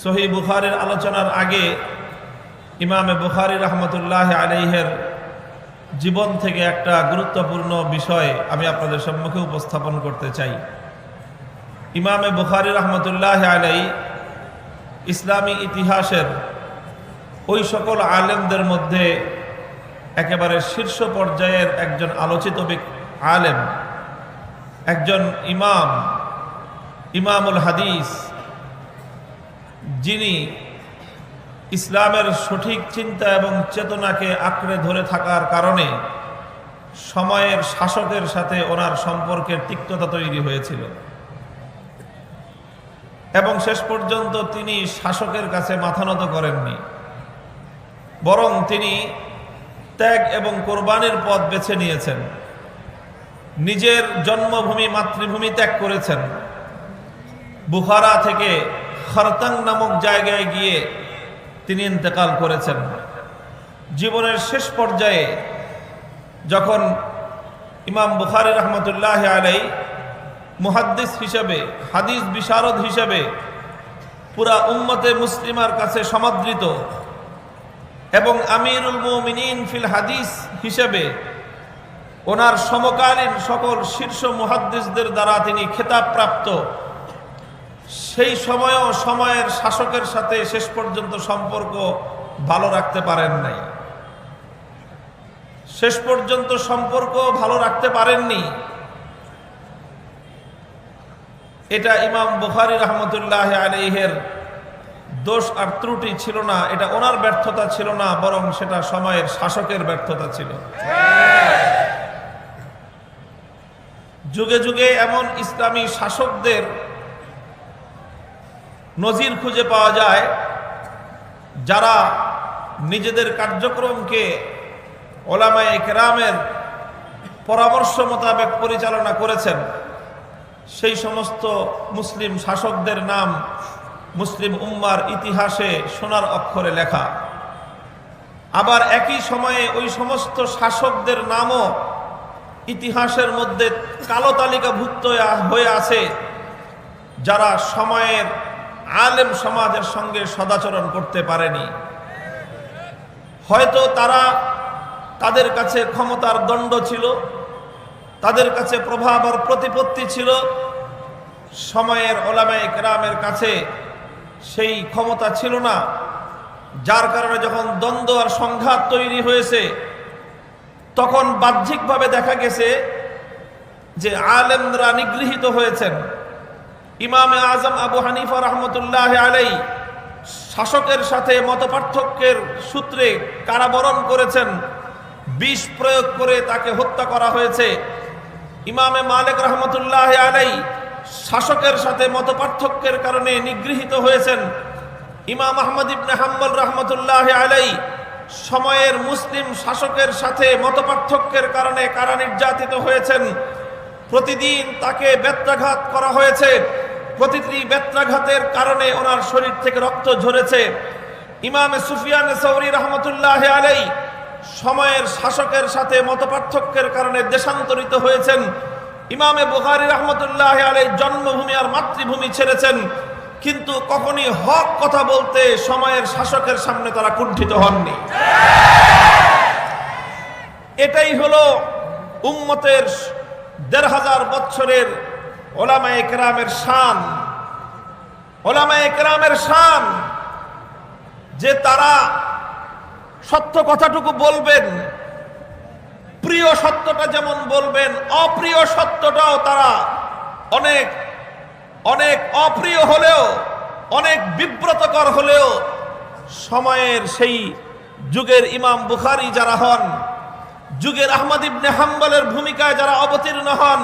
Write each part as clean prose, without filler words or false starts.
সহিহ বুখারীর আলোচনার আগে ইমামে বুখারী রাহমাতুল্লাহ আলাইহির জীবন থেকে একটা গুরুত্বপূর্ণ বিষয় আমি আপনাদের সম্মুখে উপস্থাপন করতে চাই। ইমামে বুখারী রাহমাতুল্লাহ আলাইহি ইসলামী ইতিহাসের ওই সকল আলেমদের মধ্যে একেবারে শীর্ষ পর্যায়ের একজন আলোচিত আলেম, একজন ইমামুল হাদিস, যিনি ইসলামের সঠিক চিন্তা এবং চেতনাকে আঁকড়ে ধরে থাকার কারণে সময়ের শাসকের সাথে ওনার সম্পর্কের তিক্ততা তৈরি হয়েছিল এবং শেষ পর্যন্ত তিনি শাসকের কাছে মাথা নত করেননি, বরং তিনি ত্যাগ এবং কোরবানির পথ বেছে নিয়েছেন। নিজের জন্মভূমি মাতৃভূমি ত্যাগ করেছেন। বুখারা থেকে খরতাং নামক জায়গায় গিয়ে তিনি ইন্তেকাল করেছেন। জীবনের শেষ পর্যায়ে যখন ইমাম বুখারী রাহমাতুল্লাহ আলাইহি মুহাদ্দিস হিসেবে, হাদিস বিশারদ হিসেবে পুরা উম্মতে মুসলিমার কাছে সমাদৃত এবং আমিরুল মুমিনিন ফিল হাদিস হিসেবে ওনার সমকালীন সকল শীর্ষ মুহাদ্দিসদের দ্বারা তিনি খেতাব প্রাপ্ত, সেই সময়ও সময়ের শাসকের সাথে শেষ পর্যন্ত সম্পর্ক ভালো রাখতে পারেন নাই। শেষ পর্যন্ত সম্পর্ক ভালো রাখতে পারেননি। এটা ইমাম বুখারী রাহমাতুল্লাহ আলাইহির দোষ আর ত্রুটি ছিল না, এটা ওনার ব্যর্থতা ছিল না, বরং সেটা সময়ের শাসকের ব্যর্থতা ছিল। যুগে যুগে এমন ইসলামী শাসকদের নজির খুঁজে পাওয়া যায় যারা নিজেদের কার্যক্রমকে ওলামায়ে কেরামের পরামর্শ মোতাবেক পরিচালনা করেছেন। সেই সমস্ত মুসলিম শাসকদের নাম মুসলিম উম্মার ইতিহাসে সোনার অক্ষরে লেখা। আবার একই সময়ে ওই সমস্ত শাসকদের নামও ইতিহাসের মধ্যে কালো তালিকাভুক্ত হয়ে আছে যারা সময়ের আলেম সমাজের সঙ্গে সদাচরণ করতে পারেনি। হয়তো তাদের কাছে ক্ষমতার দণ্ড ছিল, তাদের কাছে প্রভাব আর প্রতিপত্তি ছিল, সময়ের ওলামায়ে কেরামের কাছে সেই ক্ষমতা ছিল না, যার কারণে যখন দ্বন্দ্ব আর সংঘাত তৈরি হয়েছে তখন বাহ্যিকভাবে দেখা গেছে যে আলেমরা নিগৃহীত হয়েছেন। ইমামে আজম আবু হানিফা রাহমাতুল্লাহ আলাইহি শাসকের সাথে মতপার্থক্যের সূত্রে কারাবরণ করেছেন, বিষ প্রয়োগ করে তাকে হত্যা করা হয়েছে। ইমামে মালিক রাহমাতুল্লাহ আলাইহি শাসকের সাথে মতপার্থক্যের কারণে নিগৃহীত হয়েছেন। ইমাম আহমদ ইবনে হাম্বল রাহমাতুল্লাহ আলাইহি সময়ের মুসলিম শাসকের সাথে মতপার্থক্যের কারণে কারা নির্যাতিত হয়েছেন। প্রতিদিন তাকে বেত্রাঘাত করা হয়েছে, প্রতিটি বেত্রাঘাতের কারণে ওনার শরীর থেকে রক্ত ঝরেছে। ইমামে সুফিয়ান সাওরী রাহমাতুল্লাহ আলাইহি সময়ের শাসকের সাথে মতপার্থক্যের কারণে দেশান্তরিত হয়েছেন। ইমামে বুখারী রাহমাতুল্লাহ আলাইহি জন্মভূমি আর মাতৃভূমি ছেড়েছেন, কিন্তু কখনই হক কথা বলতে সময়ের শাসকের সামনে তারা কুণ্ঠিত হননি। এটাই হলো উম্মতের ১৫০০ বছরের ওলামায়ে কেরামের শান। ওলামায়ে কেরামের শান যে তারা সত্য কথাটুকু বলবেন, প্রিয় সত্যটা যেমন বলবেন, অপ্রিয় সত্যটাও তারা অনেক অনেক অপ্রিয় হলেও, অনেক বিব্রতকর হলেও সময়ের সেই যুগের ইমাম বুখারী যারা হন, যুগের আহমদ ইবনে হাম্বলের ভূমিকায় যারা অবতীর্ণ হন,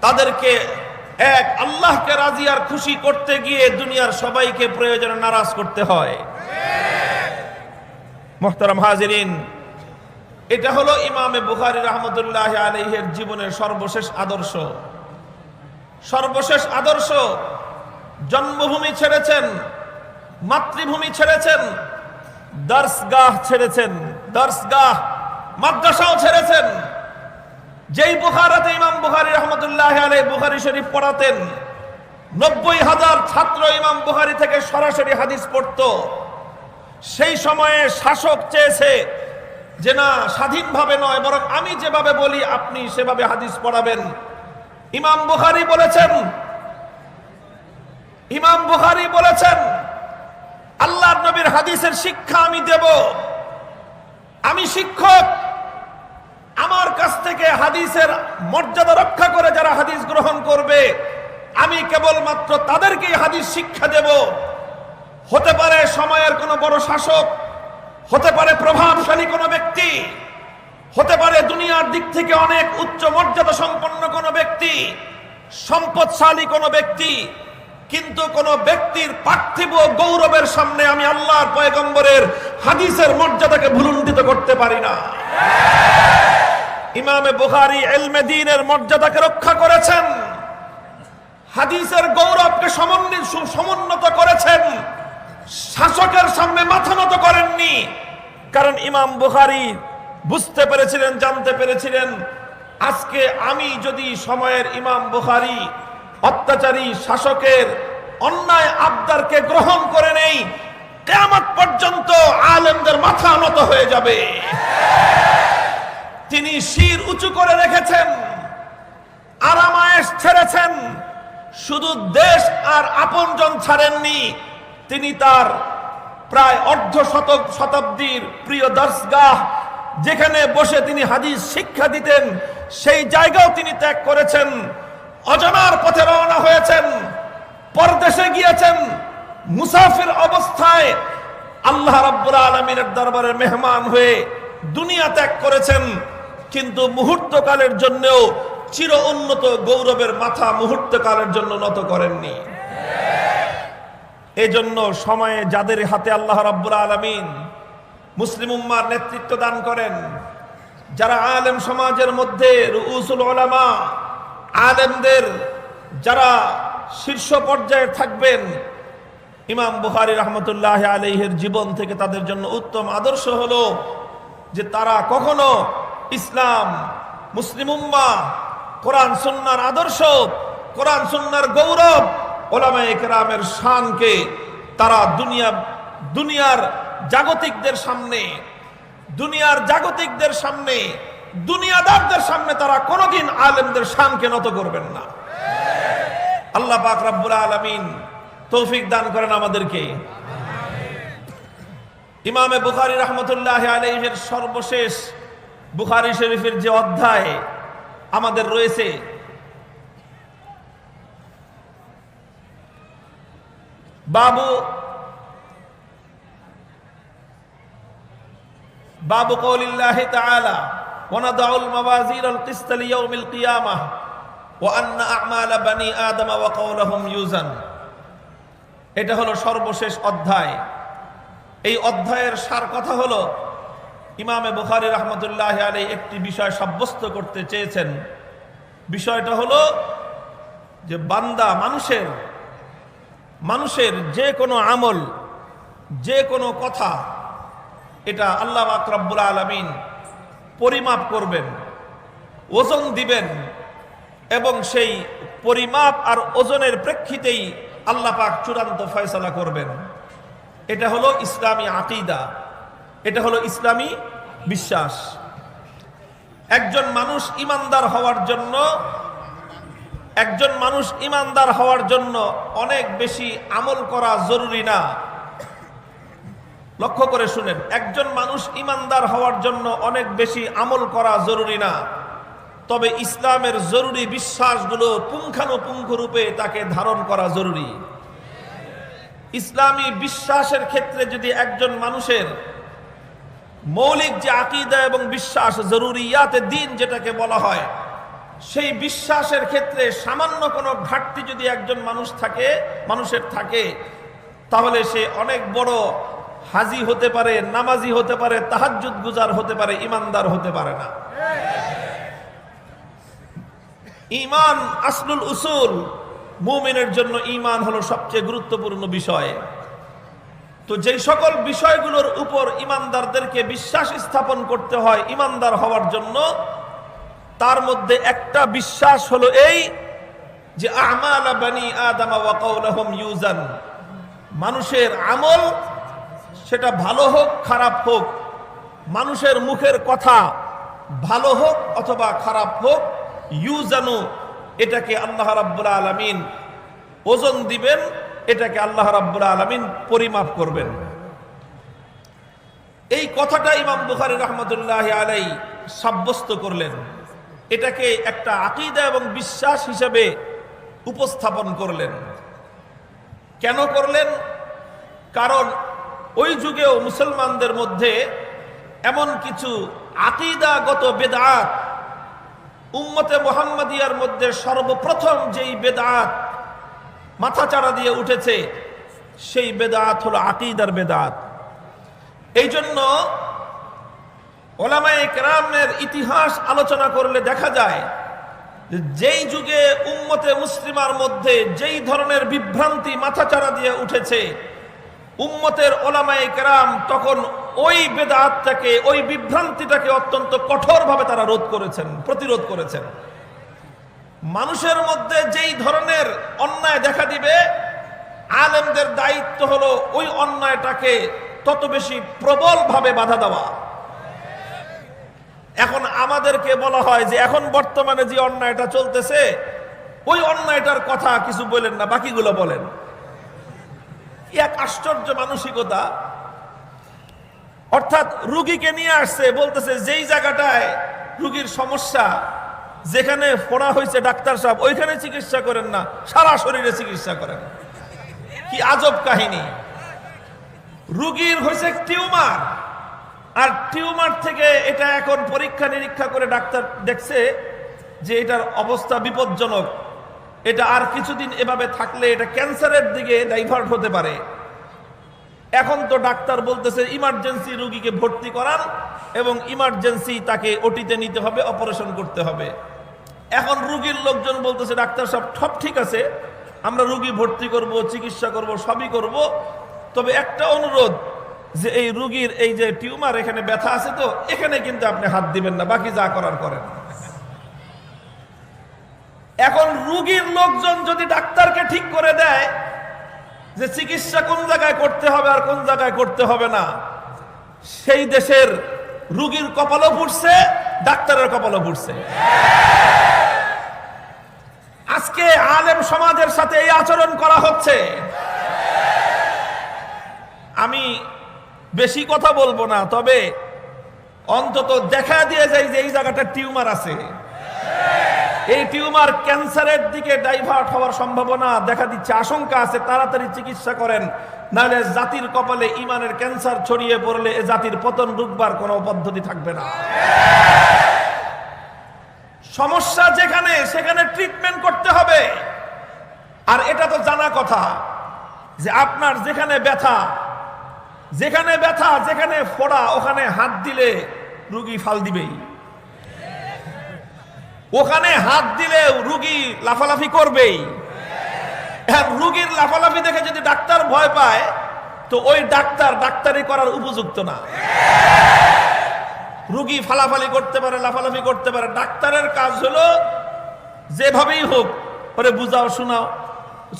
তাদেরকে এক আল্লাহকে রাজি আর খুশি করতে গিয়ে দুনিয়ার সবাইকে প্রয়োজনে নারাজ করতে হয়। মুহতারাম হাজিরিন, এটা হলো ইমামে বুখারী রাহমাতুল্লাহ আলাইহির জীবনের সর্বশেষ আদর্শ। সর্বশেষ আদর্শ, জন্মভূমি ছেড়েছেন, মাতৃভূমি ছেড়েছেন, দর্শগাহ ছেড়েছেন, দর্শগাহ মাদ্রাসাও ছেড়েছেন। যেই বুখারাতে ইমাম বুখারী রাহমাতুল্লাহ আলাইহি বুখারী শরীফ পড়াতেন, 90,000 ছাত্র ইমাম বুখারী থেকে সরাসরি হাদিস পড়তো। সেই সময়ে শাসক চেয়েছে যে না, স্বাধীনভাবে নয়, বরং আমি যেভাবে বলি আপনি সেভাবে হাদিস পড়াবেন। ইমাম বুখারী বলেছেন আল্লাহর নবীর হাদিসের শিক্ষা আমি দেব, আমি শিক্ষক, আমার কাছ থেকে হাদিসের মর্যাদা রক্ষা করে যারা হাদিস গ্রহণ করবে আমি কেবলমাত্র তাদেরকেই হাদিস শিক্ষা দেব। হতে পারে সময়ের কোনো বড় শাসক, হতে পারে প্রভাবশালী কোনো ব্যক্তি, হতে পারে দুনিয়ার দিক থেকে অনেক উচ্চ মর্যাদা সম্পন্ন কোনো ব্যক্তি, সম্পদশালী কোনো ব্যক্তি, কিন্তু কোন ব্যক্তির পার্থিব গৌরবের সামনে আমি আল্লাহর পয়গম্বরের হাদিসের মর্যাদাকে ভুলুণ্ঠিত করতে পারি না। ইমামে বুখারী ইলমে দ্বীনের মর্যাদাকে রক্ষা করেছেন, হাদিসের গৌরবকে সমুন্নত করেছেন, শাসকের সামনে মাথা নত করেননি। কারণ ইমাম বুখারী বুঝতে পেরেছিলেন, জানতে পেরেছিলেন আজকে আমি যদি সময়ের ইমাম বুখারী অত্যাচারী শাসকের অন্যায় আবদারকে গ্রহণ করে নেই, কিয়ামত পর্যন্ত আলেমদের মাথা নত হয়ে যাবে। তিনি শির উঁচু করে রেখেছেন, আরামায়েশ ছেড়েছেন, শুধু দেশ আর আপনজন ছাড়েননি, তিনি তার প্রায় শতাব্দীর প্রিয় দরসগাহ যেখানে বসে তিনি হাদিস শিক্ষা দিতেন সেই জায়গাও তিনি ত্যাগ করেছেন। অজানার পথে রওনা হয়েছেন, পরদেশে গিয়েছেন, মুসাফির অবস্থায় আল্লাহ রাব্বুল আলামিনের দরবারে মেহমান হয়ে দুনিয়া ত্যাগ করেছেন, কিন্তু মুহূর্তকালের জন্যও চির উন্নত গৌরবের মাথা মুহূর্তকালের জন্য নত করেননি। এজন্য সময়ে যাদের হাতে আল্লাহ রাব্বুল আলামিন মুসলিম উম্মার নেতৃত্ব দান করেন, যারা আলেম সমাজের মধ্যে রুউসুল উলামা, আলেমদের যারা শীর্ষ পর্যায়ে থাকবেন, ইমাম বুখারী রাহমাতুল্লাহি আলাইহির জীবন থেকে তাদের জন্য উত্তম আদর্শ হলো যে তারা কখনো ইসলাম, মুসলিম উম্মাহ, কোরআন সুন্নাহর আদর্শ, কোরআন সুন্নাহর গৌরব, উলামায়ে কেরামের শানকে তারা দুনিয়ার জাগতিকদের সামনে, দুনিয়াদারদের সামনে তারা কোনোদিন আলেমদের শানকে নত করবেন না। আল্লাহ পাক রব্বুল আলামিন তৌফিক দান করেন আমাদেরকে। ইমামে বুখারী রাহমাতুল্লাহি আলাইহির সর্বশেষ বুখারী শরীফের যে অধ্যায় আমাদের রয়েছে, বাবু কওলিল্লাহি তাআলা ওয়া নাদাউল মাওয়াজিনাল কিসতা লিয়াউমিল কিয়ামাহ ওয়া আন্না আ'মালা বানি আদম ওয়া কওলুহুম ইউজান। এটা হলো সর্বশেষ অধ্যায়। এই অধ্যায়ের সার কথা হলো ইমামে বুখারী রাহমাতুল্লাহি আলাইহি একটি বিষয় সাব্যস্ত করতে চেয়েছেন। বিষয়টা হলো যে বান্দা, মানুষের যে কোনো আমল, যে কোনো কথা, এটা আল্লাহ পাক রব্বুল আলামিন পরিমাপ করবেন, ওজন দিবেন, এবং সেই পরিমাপ আর ওজনের প্রেক্ষিতেই আল্লাহ পাক চূড়ান্ত ফয়সালা করবেন। এটা হলো ইসলামী আকীদা, এটা হলো ইসলামী বিশ্বাস। একজন মানুষ ইমানদার হওয়ার জন্য অনেক বেশি আমল করা জরুরি না। লক্ষ্য করে শুনেন, একজন মানুষ ইমানদার হওয়ার জন্য অনেক বেশি আমল করা জরুরি না, তবে ইসলামের জরুরি বিশ্বাসগুলো পুঙ্খানুপুঙ্খ রূপে তাকে ধারণ করা জরুরি। ইসলামী বিশ্বাসের ক্ষেত্রে যদি একজন মানুষের মৌলিক যে আকীদা এবং বিশ্বাস, জরুরিয়াতে দ্বীন যেটাকে বলা হয়, সেই বিশ্বাসের ক্ষেত্রে সামান্য কোনো ঘাটতি যদি একজন মানুষের থাকে, তাহলে সে অনেক বড় হাজি হতে পারে, নামাজি হতে পারে, তাহাজ্জুদ গুজার হতে পারে, ইমানদার হতে পারে না। ঈমান আসলুল উসুল, মুমিনের জন্য ঈমান হলো সবচেয়ে গুরুত্বপূর্ণ বিষয়। তো যেই সকল বিষয়গুলোর উপর ঈমানদারদেরকে বিশ্বাস স্থাপন করতে হয় ইমানদার হওয়ার জন্য, তার মধ্যে একটা বিশ্বাস হলো এই যে আমাল বানি আদম ওয়া কাওলুহুম ইউজান, মানুষের আমল সেটা ভালো হোক খারাপ হোক, মানুষের মুখের কথা ভালো হোক অথবা খারাপ হোক, ইউজানু, এটাকে আল্লাহ রাব্বুল আলামিন ওজন দিবেন, এটাকে আল্লাহ রাব্বুল আলামিন পরিমাপ করবেন। এই কথাটা ইমাম বুখারী রাহমাতুল্লাহি আলাইহি সাব্যস্ত করলেন, এটাকে একটা আকীদা এবং বিশ্বাস হিসেবে উপস্থাপন করলেন। কেন করলেন? কারণ ওই যুগেও মুসলমানদের মধ্যে এমন কিছু আকীদাগত বেদাত, উম্মতে মুহাম্মাদিয়ার মধ্যে সর্বপ্রথম যেই বেদাত মাথাচাড়া দিয়ে উঠেছে সেই বেদাত হলো আকীদার বেদাত। এই জন্য উলামায়ে কেরামের ইতিহাস আলোচনা করলে দেখা যায় যেই যুগে উম্মতে মুসলিমার মধ্যে যেই ধরনের বিভ্রান্তি মাথাচাড়া দিয়ে উঠেছে, উম্মতের উলামায়ে কেরাম তখন ওই বেদাতটাকে, ওই বিভ্রান্তিটাকে অত্যন্ত কঠোরভাবে তারা রোধ করেছেন, প্রতিরোধ করেছেন। মানুষের মধ্যে যেই ধরনের অন্যায় দেখা দিবে, আলেমদের দায়িত্ব হলো ওই অন্যায়টাকে তত বেশি প্রবলভাবে বাধা দেওয়া। এখন আমাদেরকে বলা হয় যে এখন বর্তমানে যে অন্যায়টা চলতেছে ওই অন্যায়টার কথা কিছু বলেন না, বাকিগুলো বলেন। এক আশ্চর্য মানসিকতা। অর্থাৎ রুগীকে নিয়ে আসছে, বলতেছে যেই জায়গাটায় রুগীর সমস্যা, যেখানে ফোড়া হয়েছে ডাক্তার সাহেব ওইখানে চিকিৎসা করেন না, সারা শরীরে চিকিৎসা করেন। কি আজব কাহিনী! রুগীর হয়েছে টিউমার, আর টিউমার থেকে এটা এখন পরীক্ষা নিরীক্ষা করে ডাক্তার দেখছে যে এটার অবস্থা বিপজ্জনক, এটা আর কিছুদিন এভাবে থাকলে এটা ক্যান্সারের দিকে ডাইভার্ট হতে পারে। এখন তো ডাক্তার বলতেছে ইমার্জেন্সি রুগীকে ভর্তি করান এবং ইমার্জেন্সি তাকে ওটিতে নিতে হবে, অপারেশন করতে হবে। এখন রুগীর লোকজন বলতেছে ডাক্তার সাহেব সব ঠিক আছে, আমরা রুগী ভর্তি করব, চিকিৎসা করব, সবই করব, তবে একটা অনুরোধ যে এই রুগীর এই যে টিউমার এখানে ব্যথা আছে তো এখানে কিন্তু আপনি হাত দিবেন না, বাকি যা করার করেন। এখন রুগীর লোকজন যদি ডাক্তারকে ঠিক করে দেয় যে চিকিৎসা কোন জায়গায় করতে হবে আর কোন জায়গায় করতে হবে না, সেই দেশের রুগীর কপালও ফুটছে, ডাক্তারের কপালও ফুটছে। আজকে আলেম সমাজের সাথে এই আচরণ করা হচ্ছে। আমি বেশি কথা বলবো না, তবে অন্তত দেখা দিয়ে যায় যে এই জায়গাটা টিউমার আছে, এই টিউমার ক্যান্সারের দিকে ডাইভার্ট হওয়ার সম্ভাবনা দেখা দিচ্ছে, আশঙ্কা আছে, তাড়াতাড়ি চিকিৎসা করেন, নাহলে জাতির কপালে ইমানের ক্যান্সার ছড়িয়ে পড়লে এ জাতির পতন রুখবার কোনো পদ্ধতি থাকবে না। সমস্যা যেখানে সেখানে ট্রিটমেন্ট করতে হবে। আর এটা তো জানা কথা যে আপনার যেখানে ব্যথা, যেখানে ফোড়া, ওখানে হাত দিলে রুগী ফাল দিবেই, ওখানে হাত দিলে রুগী লাফালাফি করবেই। রুগীর লাফালাফি দেখে যদি ডাক্তার ভয় পায় তো ওই ডাক্তার ডাক্তারি করার উপযুক্ত না। রুগী ফালাফালি করতে পারে, লাফালাফি করতে পারে, ডাক্তারের কাজ হলো যেভাবেই হোক ওরে বুঝাও, শোনাও,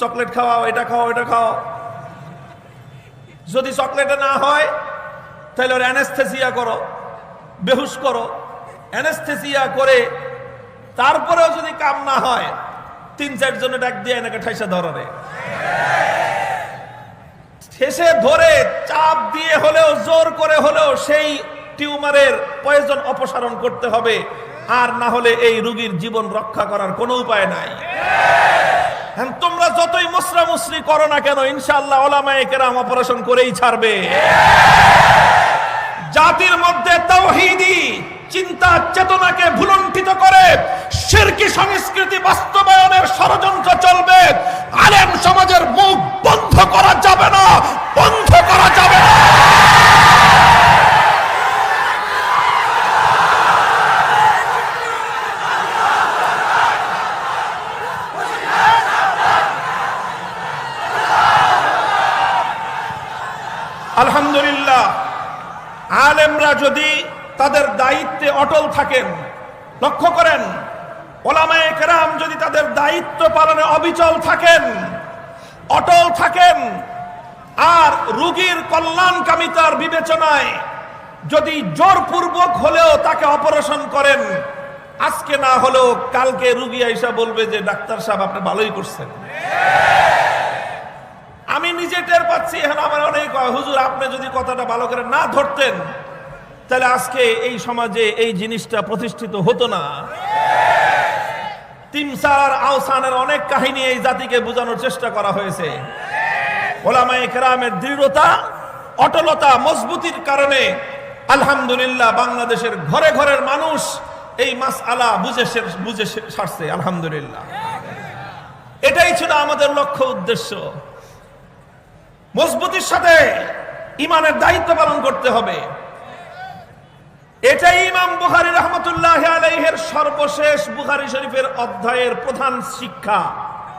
চকলেট খাওয়াও, এটা খাও, এটা খাও। যদি চকলেটে না হয় তাহলে ওর অ্যানেস্থেসিয়া করো, বেহুশ করো, অ্যানেস্থেসিয়া করে তারপরেও যদি কাম না হয় ৩-৪ জনে ডাক দিয়ে এনাকে ঠাইসা ধরে, ঠেসে ধরে চাপ দিয়ে হলেও জোর করে হলেও সেই টিউমারের পয়জন অপসারণ করতে হবে, আর না হলে এই রোগীর জীবন রক্ষা করার কোনো উপায় নাই। তোমরা যতই মুসরামুসরি করো না কেন, ইনশাআল্লাহ উলামায়ে কেরাম অপারেশন করেই ছাড়বে। জাতির মধ্যে তাওহীদি চিন্তা চেতনাকে ভুলুণ্ঠিত করে শিরকি সংস্কৃতি বাস্তবায়নের ষড়যন্ত্র চলবে। আলেম সমাজের মুখ বন্ধ করা যাবে না, বন্ধ করা যাবে না। আলহামদুলিল্লাহ, আলেমরা যদি তাদের দায়িত্বে অটল থাকেন, লক্ষ্য করেন ওলামায়ে কেরাম যদি তাদের দায়িত্ব পালনে অবিচল থাকেন, অটল থাকেন, আর রোগীর কল্যাণকামিতার বিবেচনায় যদি জোরপূর্বক হলেও তাকে অপারেশন করেন, আজকে না হলেও কালকে রোগী আইসা বলবে যে ডাক্তার সাহেব আপনি ভালোই করছেন। আমি নিজে টের পাচ্ছি, এখন আমার অনেক হুজুর আপনি যদি কথাটা ভালো করে না ধরতেন তাহলে আজকে এই সমাজে এই জিনিসটা প্রতিষ্ঠিত হতো না। তিমসার আওসানের অনেক কাহিনী এই জাতিকে বোঝানোর চেষ্টা করা হয়েছে। ওলামায়ে কেরামের দৃঢ়তা, অটলতা, মজবুতির কারণে আলহামদুলিল্লাহ বাংলাদেশের ঘরে ঘরের মানুষ এই মাসআলা বুঝে ছাড়ছে আলহামদুলিল্লাহ। এটাই ছিল আমাদের লক্ষ্য উদ্দেশ্য। মজবুতির সাথে ইমানের দায়িত্ব পালন করতে হবে। এটাই ইমাম বুখারী রাহমাতুল্লাহি আলাইহির সর্বশেষ বুখারী শরীফের অধ্যায়ের প্রধান শিক্ষা,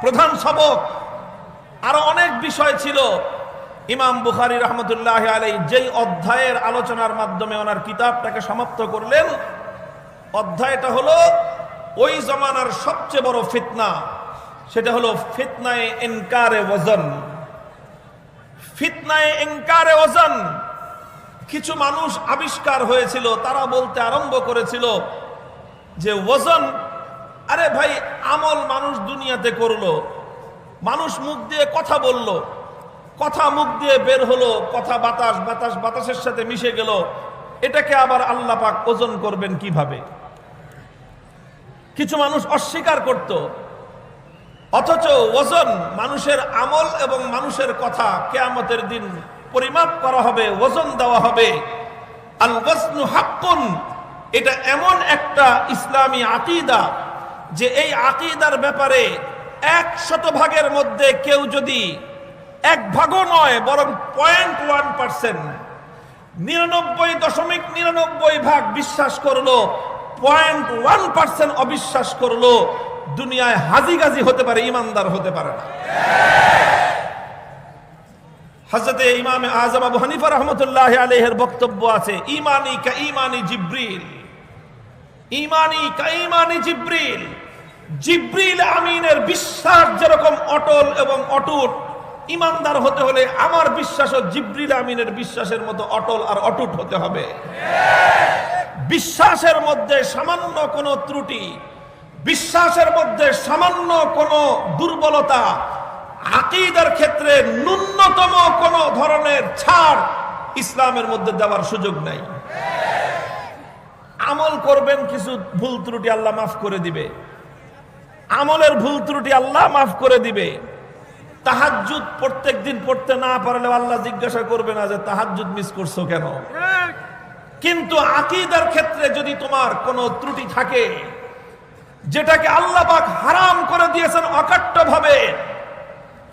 প্রধান সবক। আরো অনেক বিষয় ছিল। ইমাম বুখারী রাহমাতুল্লাহি আলাইহি যেই অধ্যায়ের আলোচনার মাধ্যমে ওনার কিতাবটাকে সমাপ্ত করলেন, অধ্যায়টা হলো ওই জমানার সবচেয়ে বড় ফিতনা, সেটা হলো ফিতনায়ে ইনকারে ওজন। ফিতনায়ে ইনকারে ওজন কিছু মানুষ আবিষ্কার হয়েছিল, তারা বলতে আরম্ভ করেছিল যে ওজন, আরে ভাই আমল মানুষ দুনিয়াতে করলো, মানুষ মুখ দিয়ে কথা বলল, কথা মুখ দিয়ে বের হলো, কথা বাতাস, বাতাস বাতাসের সাথে মিশে গেল, এটাকে আবার আল্লাহ পাক ওজন করবেন কিভাবে? কিছু মানুষ অস্বীকার করত। অথচ ওজন মানুষের আমল এবং মানুষের কথা কিয়ামতের দিন পরিমাপ করা হবে, ওজন দেওয়া হবে। আল ওয়াজনু হাক্কুন, এটা এমন একটা ইসলামী আকীদা যে এই আকীদার ব্যাপারে 100 মধ্যে কেউ যদি 1 ভাগও নয় বরং 0.1%, 99.99 ভাগ বিশ্বাস করলো, 0.1% অবিশ্বাস করলো, দুনিয়ায় হাজি গাজি হতে পারে, ইমানদার হতে পারে না। হযরতে ইমাম আযম আবু হানিফা রাহমাতুল্লাহি আলাইহির বক্তব্য আছে, ঈমানি কা ঈমানি জিবরিল, ঈমানি কা ঈমানি জিবরিল। জিবরিল আমিনের বিশ্বাস যেরকম অটল এবং অটুট, ইমানদার হতে হলে আমার বিশ্বাসও জিবরিল আমিনের বিশ্বাসের মতো অটল আর অটুট হতে হবে। বিশ্বাসের মধ্যে সামান্য কোনো ত্রুটি, বিশ্বাসের মধ্যে সামান্য কোনো দুর্বলতা, আকীদার ক্ষেত্রে ন্যূনতম কোন ধরনের ছাড় ইসলামের মধ্যে দেওয়ার সুযোগ নাই। আমল করবেন, কিছু ভুল ত্রুটি আল্লাহ মাফ করে দিবে, আমলের ভুল ত্রুটি আল্লাহ মাফ করে দিবে। তাহাজ্জুদ প্রত্যেকদিন পড়তে না পারলে আল্লাহ জিজ্ঞাসা করবে না যে তাহাজ্জুদ মিস করছো কেন। কিন্তু আকীদার ক্ষেত্রে যদি তোমার কোনো ত্রুটি থাকে, যেটাকে আল্লাহ পাক হারাম করে দিয়েছেন অকাট্যভাবে,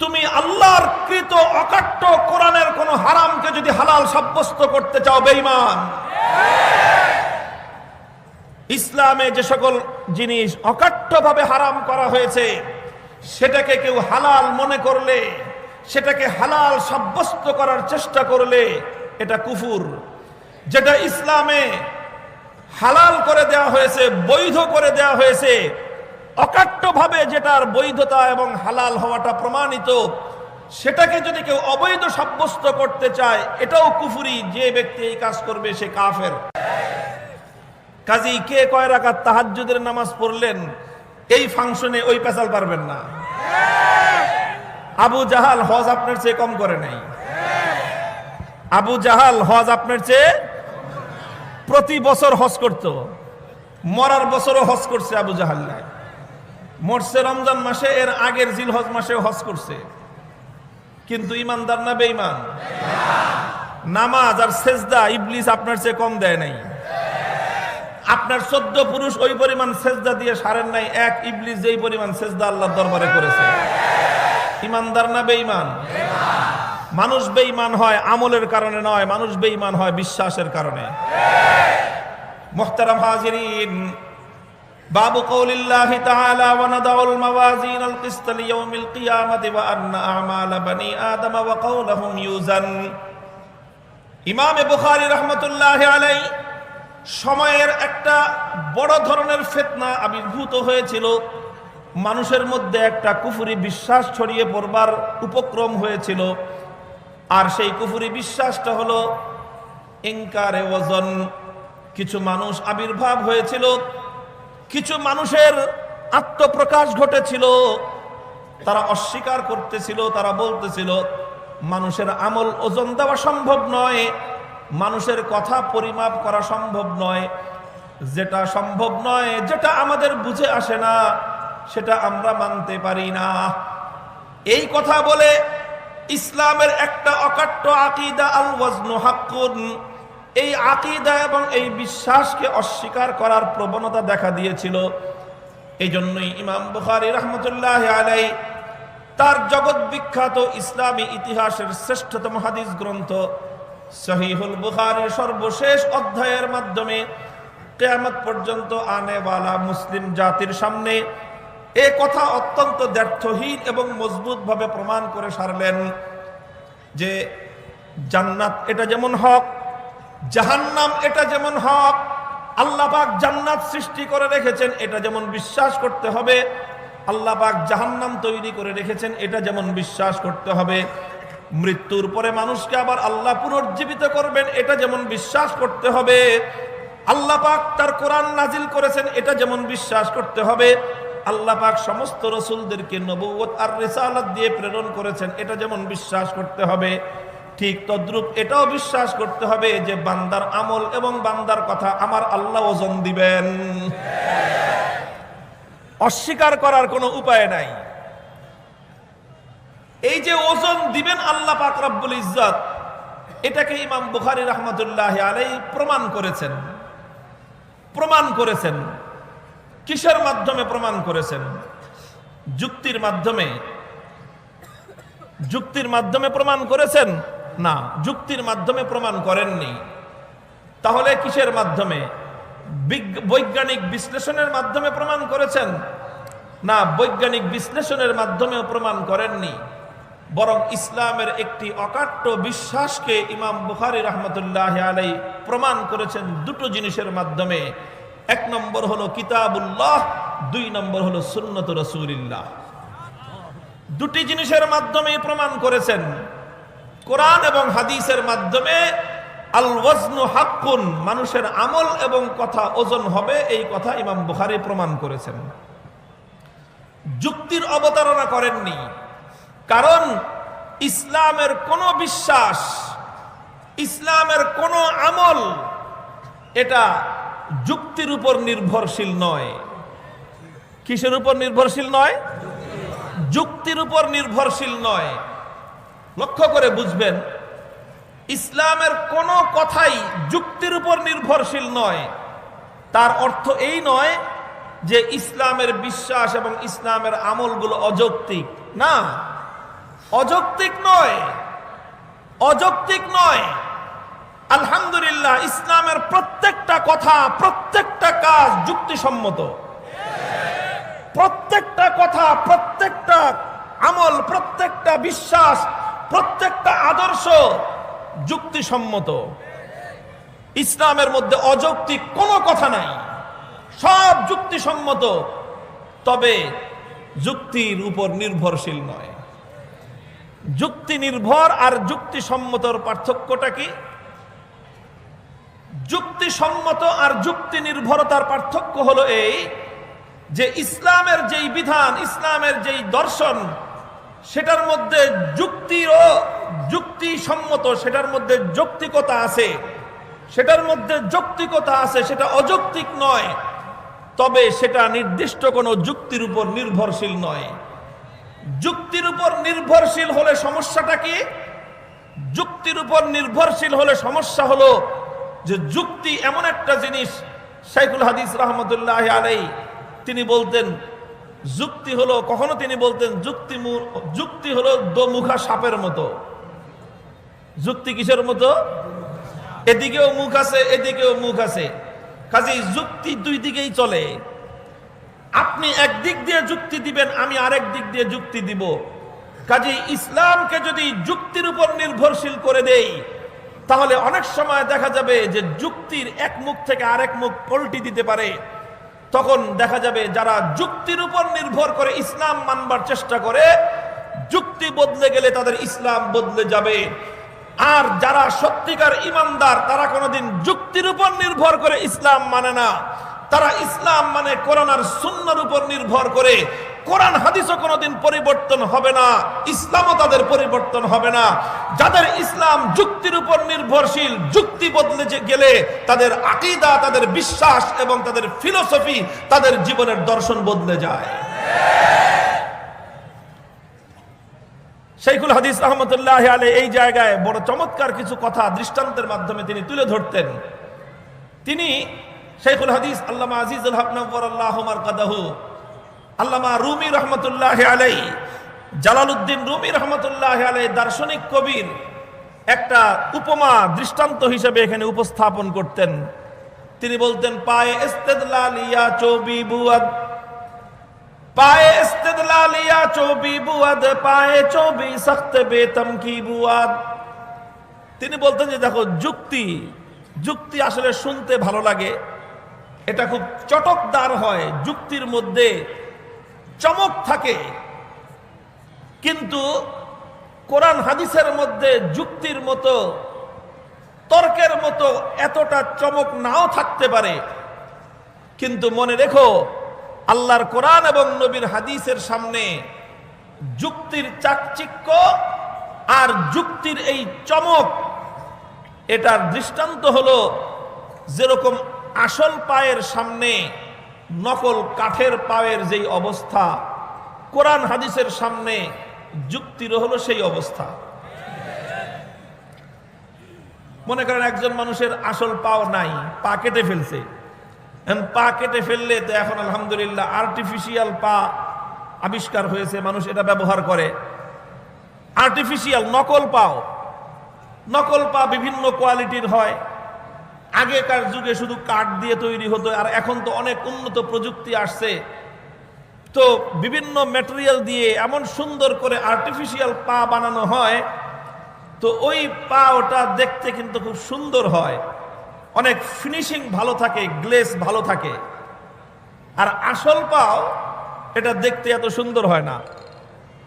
তুমি আল্লাহর কৃত অকাট্য কোরআনের কোন হারামকে যদি হালাল সাব্যস্ত করতে চাও, বেঈমান। ইসলামে যে সকল জিনিস অকাট্যভাবে হারাম করা হয়েছে, সেটাকে কেউ হালাল মনে করলে, সেটাকে হালাল সাব্যস্ত করার চেষ্টা করলে, এটা কুফুর। যেটা ইসলামে হালাল করে দেওয়া হয়েছে, বৈধ করে দেওয়া হয়েছে, অকাট্যভাবে যেটার বৈধতা এবং হালাল হওয়াটা প্রমাণিত, সেটাকে যদি কেউ অবৈধ সাব্যস্ত করতে চায়, এটাও কুফরি। যে ব্যক্তি এই কাজ করবে সে কাফের। কাজী কে কয় রাকাত তাহাজ্জুদের নামাজ পড়লেন, এই ফাংশনে ওই পেশাল পারবেন না। আবু জাহাল হজ আপনার চেয়ে কম করে নাই। আবু জাহাল হজ আপনার চেয়ে প্রতি বছর হজ করত, মরার বছরও হজ করছে। আবু জাহাল মরছে রমজান মাসে, এর আগের জিলহজ মাসে হজ করছে। কিন্তু ইমানদার না বেঈমান? নামাজ আর সেজদা ইবলিস আপনার চেয়ে কম দেয় নাই। আপনার 14 পুরুষ ওই পরিমাণ সেজদা দিয়ে সারেন নাই, এক ইবলিস যেই পরিমাণ সেজদা আল্লাহর দরবারে করেছে। ইমানদার না বেঈমান? মানুষ বেঈমান হয় আমলের কারণে নয়, মানুষ বেঈমান হয় বিশ্বাসের কারণে। মুহতারাম হাজিরিন, বাবু কওলিল্লাহি তাআলা ওয়া নাদাউল মাওয়াজিনাল কিসত লিয়াউমিল কিয়ামাতি ওয়া আন্না আমালা বানি আদম ওয়া কওলুহুম ইউজান। ইমাম বুখারী রাহমাতুল্লাহি আলাইহি সময়ের একটা বড় ধরনের ফিতনা আবির্ভূত হয়েছিল, মানুষের মধ্যে একটা কুফরি বিশ্বাস ছড়িয়ে পড়বার উপক্রম হয়েছিল। আর সেই কুফরি বিশ্বাসটা হলো ইনকারে ওজন। কিছু মানুষ আবির্ভাব হয়েছিল, কিছু মানুষের আত্মপ্রকাশ ঘটেছিল। তারা অস্বীকার করতেছিল, তারা বলতেছিল মানুষের আমল ওজন দেওয়া সম্ভব নয়, মানুষের কথা পরিমাপ করা সম্ভব নয়, যেটা সম্ভব নয়, যেটা আমাদের বুঝে আসে না, সেটা আমরা মানতে পারি না। এই কথা বলে ইসলামের একটা অকাট্য আকীদা আল ওয়াজনু হাক্কুন, এই আকীদা এবং এই বিশ্বাসকে অস্বীকার করার প্রবণতা দেখা দিয়েছিল। এই জন্যই ইমাম বুখারী রাহমাতুল্লাহি আলাইহি তার জগৎ বিখ্যাত ইসলামী ইতিহাসের শ্রেষ্ঠতম হাদিস গ্রন্থ সহিহুল বুখারীর সর্বশেষ অধ্যায়ের মাধ্যমে কিয়ামত পর্যন্ত আনেওয়ালা মুসলিম জাতির সামনে এ কথা অত্যন্ত দ্ব্যর্থহীন এবং মজবুতভাবে প্রমাণ করে সারলেন যে জান্নাত এটা যেমন হক, জাহান্নাম এটা যেমন হক, আল্লাহ পাক জান্নাত সৃষ্টি করে রেখেছেন এটা যেমন বিশ্বাস করতে হবে, আল্লাহ পাক জাহান্নাম তৈরি করে রেখেছেন এটা যেমন বিশ্বাস করতে হবে, মৃত্যুর পরে মানুষকে আবার আল্লাহ পুনর্জীবিত করবেন এটা যেমন বিশ্বাস করতে হবে, আল্লাহ পাক তার কোরআন নাজিল করেছেন এটা যেমন বিশ্বাস করতে হবে, আল্লাহ পাক সমস্ত রাসূলদেরকে নবুয়ত আর রিসালাত দিয়ে প্রেরণ করেছেন এটা যেমন বিশ্বাস করতে হবে, ঠিক তদ্রূপ এটাও বিশ্বাস করতে হবে যে বান্দার আমল এবং বান্দার কথা আমার আল্লাহ ওজন দিবেন। অস্বীকার করার কোনো উপায় নাই। এই যে ওজন দিবেন আল্লাহ পাক রব্বুল ইজ্জত, এটাকে ইমাম বুখারী রাহমাতুল্লাহি আলাইহি প্রমাণ করেছেন। কিসের মাধ্যমে প্রমাণ করেছেন? যুক্তির মাধ্যমে প্রমাণ করেছেন? না, যুক্তির মাধ্যমে প্রমাণ করেননি। তাহলে কিসের মাধ্যমে? বৈজ্ঞানিক বিশ্লেষণের মাধ্যমে প্রমাণ করেছেন? না, বৈজ্ঞানিক বিশ্লেষণের মাধ্যমেও প্রমাণ করেননি, বরং ইসলামের একটি অকাট্য বিশ্বাসকে ইমাম বুখারী রাহমাতুল্লাহি আলাইহি প্রমাণ করেছেন দুটো জিনিসের মাধ্যমে। এক নম্বর হলো কিতাবুল্লাহ, দুই নম্বর হলো সুন্নাত রাসূলিল্লাহ। দুটি জিনিসের মাধ্যমে প্রমাণ করেছেন, কোরআন এবং হাদিসের মাধ্যমে। আল ওয়াজনু হাক্কুন, মানুষের আমল এবং কথা ওজন হবে, এই কথা ইমাম বুখারী প্রমাণ করেছেন। যুক্তির অবতারণা করেননি, কারণ ইসলামের কোন বিশ্বাস, ইসলামের কোন আমল এটা যুক্তির উপর নির্ভরশীল নয়। কিসের উপর নির্ভরশীল নয়? যুক্তির উপর নির্ভরশীল নয়। লক্ষ্য করে বুঝবেন, ইসলামের কোন কথাই যুক্তির উপর নির্ভরশীল নয়। তার অর্থ এই নয় যে ইসলামের বিশ্বাস এবং ইসলামের আমলগুলো অযৌক্তিক। না, অযৌক্তিক নয়। আলহামদুলিল্লাহ, ইসলামের প্রত্যেকটা কথা, প্রত্যেকটা কাজ যুক্তিসম্মত। প্রত্যেকটা কথা, প্রত্যেকটা আমল, প্রত্যেকটা বিশ্বাস, প্রত্যেকটা আদর্শ যুক্তিসম্মত। ইসলামের মধ্যে অযৌক্তিক কোনো কথা নাই, সব যুক্তিসম্মত, তবে যুক্তির উপর নির্ভরশীল নয়। যুক্তি নির্ভর আর যুক্তিসম্মতর পার্থক্যটা কি? যুক্তিসম্মত আর যুক্তি নির্ভরতার পার্থক্য হলো এই যে ইসলামের যেই বিধান, ইসলামের যেই দর্শন, সেটার মধ্যে যুক্তি ও যুক্তিসম্মত, সেটার মধ্যে যৌক্তিকতা আছে, সেটা অযৌক্তিক নয়, তবে সেটা নির্দিষ্ট কোনো যুক্তির উপর নির্ভরশীল নয়। যুক্তির উপর নির্ভরশীল হলে সমস্যাটা কি? যুক্তির উপর নির্ভরশীল হলে সমস্যা হলো যে যুক্তি এমন একটা জিনিস, শাইখুল হাদিস রাহমাতুল্লাহি আলাইহি তিনি বলতেন যুক্তি হলো, কখনো তিনি বলতেন যুক্তি হলো দোমুখা সাপের মতো। যুক্তি কিসের মতো? এদিকেও মুখ আছে, এদিকেও মুখ আছে, কাজেই যুক্তি দুই দিকেই চলে। আপনি একদিক দিয়ে যুক্তি দিবেন, আমি আরেক দিক দিয়ে যুক্তি দিব। কাজেই ইসলামকে যদি যুক্তির উপর নির্ভরশীল করে দেই, তাহলে অনেক সময় দেখা যাবে যে যুক্তির এক মুখ থেকে আরেক মুখ পল্টি দিতে পারে। তখন দেখা যাবে যারা যুক্তির উপর নির্ভর করে ইসলাম মানবার চেষ্টা করে, যুক্তি বদলে গেলে তাদের ইসলাম বদলে যাবে। আর যারা সত্যিকার ইমানদার তারা কোনোদিন যুক্তির উপর নির্ভর করে ইসলাম মানে না, তারা ইসলাম মানে কোরআন আর সুন্নাহর উপর নির্ভর করে। কোরআন হাদিসও কোনোদিন পরিবর্তন হবে না, ইসলামও তাদের পরিবর্তন হবে না। যাদের ইসলাম যুক্তির উপর নির্ভরশীল, যুক্তি বদলে গেলে তাদের আকীদা, তাদের বিশ্বাস এবং তাদের ফিলোসফি, তাদের জীবনের দর্শন বদলে যায়। শাইখুল হাদিস রাহমাতুল্লাহি আলাইহি এই জায়গায় বড় চমৎকার কিছু কথা দৃষ্টান্তের মাধ্যমে তিনি তুলে ধরতেন। তিনি শাইখুল হাদিস আল্লামা আজিজুল হক নওয়ারাল্লাহু মারকাদাহু, আল্লামা রুমি রহমতুল্লাহ আলাই, জালালউদ্দিন রুমি রহমতুল্লাহ আলাই দার্শনিক কবির একটা উপমা দৃষ্টান্ত হিসেবে এখানে উপস্থাপন করতেন। তিনি বলতেন, পায়ে ইস্তেদলাল ইয়া চৌবি বুয়াদ, পায়ে ইস্তেদলাল ইয়া চৌবি বুয়াদ, পায়ে চৌবি সখত বেতম কি বুয়াদ। তিনি বলতেন যে দেখো, যুক্তি আসলে শুনতে ভালো লাগে, এটা খুব চটকদার হয়, যুক্তির মধ্যে চমক থাকে। কিন্তু কোরআন হাদিসের মধ্যে যুক্তির মতো, তর্কের মতো এতটা চমক নাও থাকতে পারে। কিন্তু মনে রেখো, আল্লাহর কোরআন এবং নবীর হাদিসের সামনে যুক্তির চাকচিক্য আর যুক্তির এই চমক, এটার দৃষ্টান্ত হলো যেরকম আসল পায়ের সামনে নকল কাঠের পায়ের যেই অবস্থা, কোরআন হাদিসের সামনে যুক্তির হলো সেই অবস্থা। মনে করেন একজন মানুষের আসল পাও নাই, পা কেটে ফেলছে। পা কেটে ফেললে তো এখন আলহামদুলিল্লাহ আর্টিফিশিয়াল পা আবিষ্কার হয়েছে, মানুষ এটা ব্যবহার করে। আর্টিফিশিয়াল নকল পা বিভিন্ন কোয়ালিটির হয়। আগেকার যুগে শুধু কাঠ দিয়ে তৈরি হতো, আর এখন তো অনেক উন্নত প্রযুক্তি আসছে, তো বিভিন্ন ম্যাটেরিয়াল দিয়ে এমন সুন্দর করে আর্টিফিশিয়াল পা বানানো হয়, তো ওই পা ওটা দেখতে কিন্তু খুব সুন্দর হয়, অনেক ফিনিশিং ভালো থাকে, গ্লেজ ভালো থাকে। আর আসল পাও এটা দেখতে এত সুন্দর হয় না।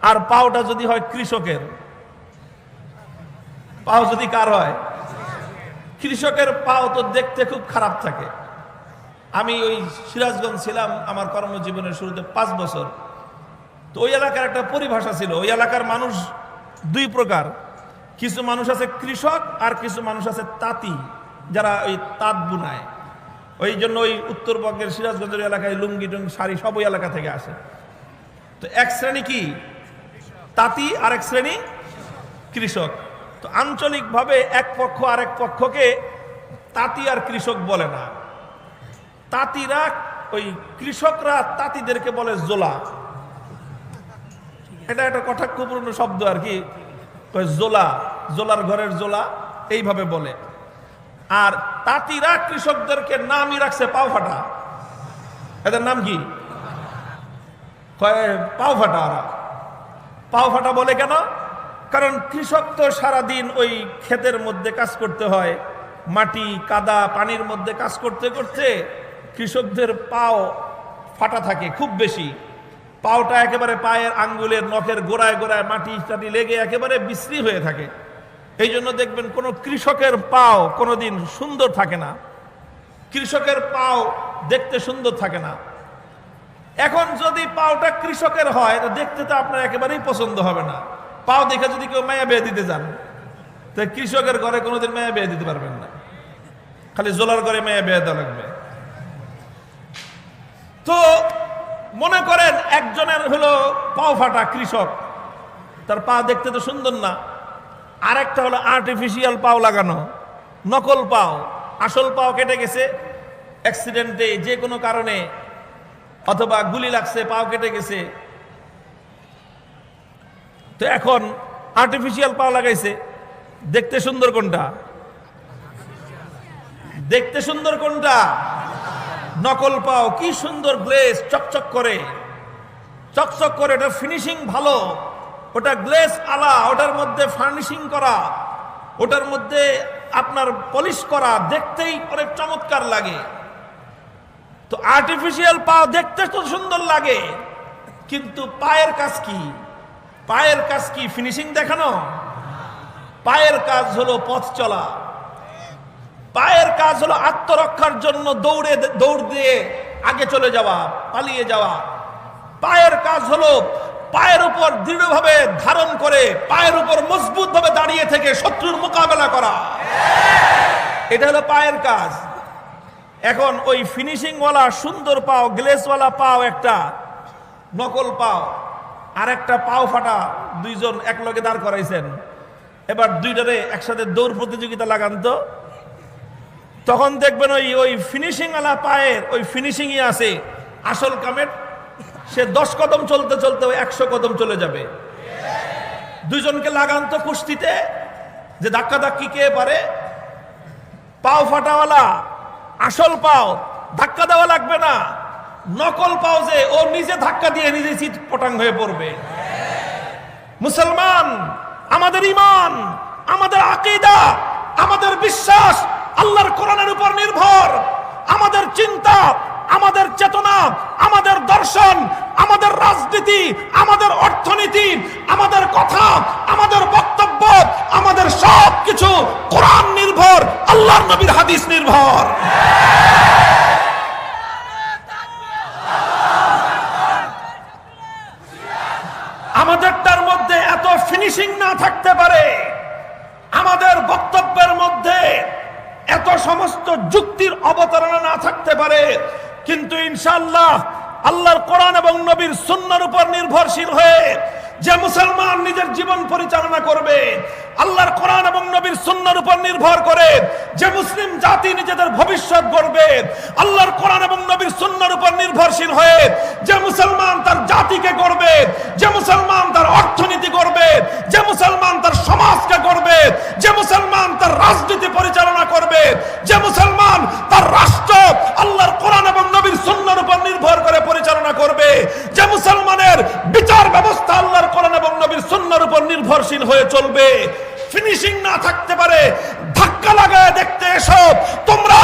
আর পাওটা যদি হয় কৃষকের, পাও যদি কার হয়, কৃষকের পাও তো দেখতে খুব খারাপ থাকে। আমি ওই সিরাজগঞ্জ ছিলাম আমার কর্মজীবনের শুরুতে 5 বছর। তো ওই এলাকার একটা পরিভাষা ছিল, ওই এলাকার মানুষ দুই প্রকার, কিছু মানুষ আছে কৃষক আর কিছু মানুষ আছে তাঁতি, যারা ওই তাঁত বুনায়। ওই জন্য ওই উত্তরবঙ্গের সিরাজগঞ্জের এলাকায় লুঙ্গি টুঙ্গি শাড়ি সব ওই এলাকা থেকে আসে। তো এক শ্রেণী কি তাঁতি আর এক শ্রেণী কৃষক। তো আঞ্চলিকভাবে এক পক্ষ আরেক পক্ষকে তাঁতি আর কৃষক বলে না, তাঁতিরা ওই কৃষকরা তাঁতিদেরকে বলে জোলা। এটা একটা কটাক্ষপূর্ণ শব্দ আর কি, জোলা, জোলার ঘরের জোলা এইভাবে বলে। আর তাঁতিরা কৃষকদেরকে নামই রাখছে পাও ফাটা। এদের নাম কি? পাও ফাটা। ওরা পাও ফাটা বলে কেন? কারণ কৃষক তো সারাদিন ওই ক্ষেতের মধ্যে কাজ করতে হয়, মাটি কাদা পানির মধ্যে কাজ করতে করতে কৃষকদের পাও ফাটা থাকে খুব বেশি। পাওটা একেবারে পায়ের আঙ্গুলের নখের গোড়ায় গোড়ায় মাটি টাটি লেগে একেবারে বিশ্রী হয়ে থাকে। এই জন্য দেখবেন কোনো কৃষকের পাও কোনোদিন সুন্দর থাকে না, কৃষকের পাও দেখতে সুন্দর থাকে না। এখন যদি পাওটা কৃষকের হয় তো দেখতে তো আপনার একেবারেই পছন্দ হবে না। পাও দেখে যদি কেউ মায়া বিয়ে দিতে যান, তো কৃষকের ঘরে কোনোদিন মায়া বিয়ে দিতে পারবেন না, খালি জোলার ঘরে মায়া বিয়ে দেওয়া লাগবে। তো মনে করেন একজনের হলো পাও ফাটা কৃষক, তার পা দেখতে তো সুন্দর না। আরেকটা হলো আর্টিফিশিয়াল পাও লাগানো, নকল পাও। আসল পাও কেটে গেছে অ্যাক্সিডেন্টে, যে কোনো কারণে, অথবা গুলি লাগছে, পাও কেটে গেছে, তো এখন আর্টিফিশিয়াল পাও লাগাইছে। দেখতে সুন্দর কোনটা? দেখতে সুন্দর কোনটা? নকল পাও। কি সুন্দর গ্লেজ, চকচক করে, চকচক করে, ওটা ফিনিশিং ভালো, ওটা গ্লেজ আলা, ওটার মধ্যে ফার্নিশিং করা, ওটার মধ্যে আপনার পলিশ করা, দেখতেই অনেক চমৎকার লাগে। তো আর্টিফিশিয়াল পা দেখতে তো সুন্দর লাগে, কিন্তু পায়ের কাজ কি? পায়ের কাজ কি ফিনিশিং দেখানো? পায়ের কাজ হলো পথ চলা, পায়ের কাজ হলো আত্মরক্ষার জন্য দৌড় দিয়ে আগে চলে যাওয়া, পালিয়ে যাওয়া। পায়ের কাজ হলো পায়ের উপর দৃঢ়ভাবে ধারণ করে পায়ের উপর মজবুত ভাবে দাঁড়িয়ে থেকে শত্রুর মোকাবেলা করা, এটা হলো পায়ের কাজ। এখন ওই ফিনিশিং ওয়ালা সুন্দর পাও, গ্লেসওয়ালা পাও একটা, নকল পাও আর একটা পাও ফাটা, দুইজন এক লগে দাঁড় করাইছেন। এবার দুইটারে একসাথে দৌড় প্রতিযোগিতা লাগান তো, তখন দেখবেন ওই ফিনিশিং ওয়ালা পায়ের ওই ফিনিশিংই আছে, আসল কামের সে 10 কদম চলতে চলতে 100 কদম চলে যাবে। দুইজনকে লাগান তো কুস্তিতে, যে ধাক্কা ধাক্কি কে পারে। পাও ফাটাওয়ালা আসল পাও ধাক্কা দেওয়া লাগবে না, নকল পাও যে ও নিজে ধাক্কা দিয়ে নিজে চিৎ পটাং হয়ে পড়বে। মুসলমান, আমাদের ঈমান, আমাদের আকীদা, আমাদের বিশ্বাস আল্লাহর কোরআনের উপর নির্ভর। আমাদের চিন্তা, আমাদের চেতনা, আমাদের দর্শন, আমাদের রাজনীতি, আমাদের অর্থনীতি, আমাদের কথা, আমাদের বক্তব্য, আমাদের সবকিছু কোরআন নির্ভর, আল্লাহর নবীর হাদিস নির্ভর। আমাদেরটার মধ্যে এত ফিনিশিং না থাকতে পারে, আমাদের বক্তব্যের মধ্যে এত সমস্ত যুক্তির অবতারণা না থাকতে পারে, কিন্তু ইনশাআল্লাহ আল্লাহর কোরআন এবং নবীর সুন্নাহর উপর নির্ভরশীল হয়ে যে মুসলমান নিজের জীবন পরিচালনা করবে, আল্লাহর কোরআন এবং নবীর সুন্নাহর উপর নির্ভর করে যে মুসলিম জাতি নিজেদের ভবিষ্যৎ গড়বে, আল্লাহর কোরআন এবং নবীর সুন্নাহর উপর নির্ভরশীল হয়ে যে মুসলমান তার জাতিকে গড়বে, যে মুসলমান তার অর্থনীতি গড়বে, যে মুসলমান তার সমাজকে গড়বে, যে মুসলমান তার রাজনীতি পরিচালনা করবে, যে মুসলমান তার রাষ্ট্র আল্লাহর কোরআন এবং নবীর সুন্নাহর উপর নির্ভর করে পরিচালনা করবে, যে মুসলমানের বিচার ব্যবস্থা আল্লাহর কোরআন এবং নবীর সুন্নাহর উপর নির্ভরশীল হয়ে চলবে। ফিনিশিং না থাকতে পারে, ধাক্কা লাগায় দেখতে এসো, তোমরা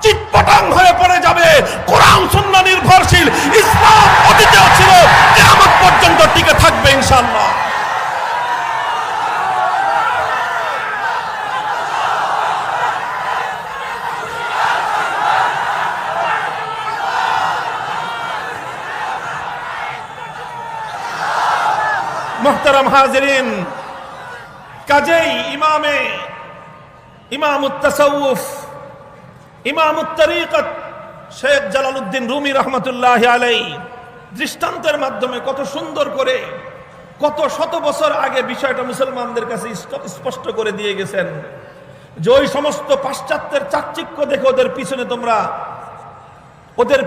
চিৎপটাং হয়ে পড়ে যাবে। কোরআন সুন্নাহ নির্ভরশীল ইসলাম অতীতেও ছিল, কিয়ামত পর্যন্ত টিকে থাকবে ইনশাআল্লাহ। মুহতারাম হাজিরিন, কাজেই ইমামুত তাসাউফ, ইমামুত তরিকত শেখ জালালউদ্দিন রুমি রহমতুল্লাহ আলাইহি দৃষ্টান্তের মাধ্যমে কত সুন্দর করে কত শত বছর আগে বিষয়টা মুসলমানদের কাছে স্পষ্ট করে দিয়ে গেছেন, যে ওই সমস্ত পাশ্চাত্যের চাকচিক্য দেখে ওদের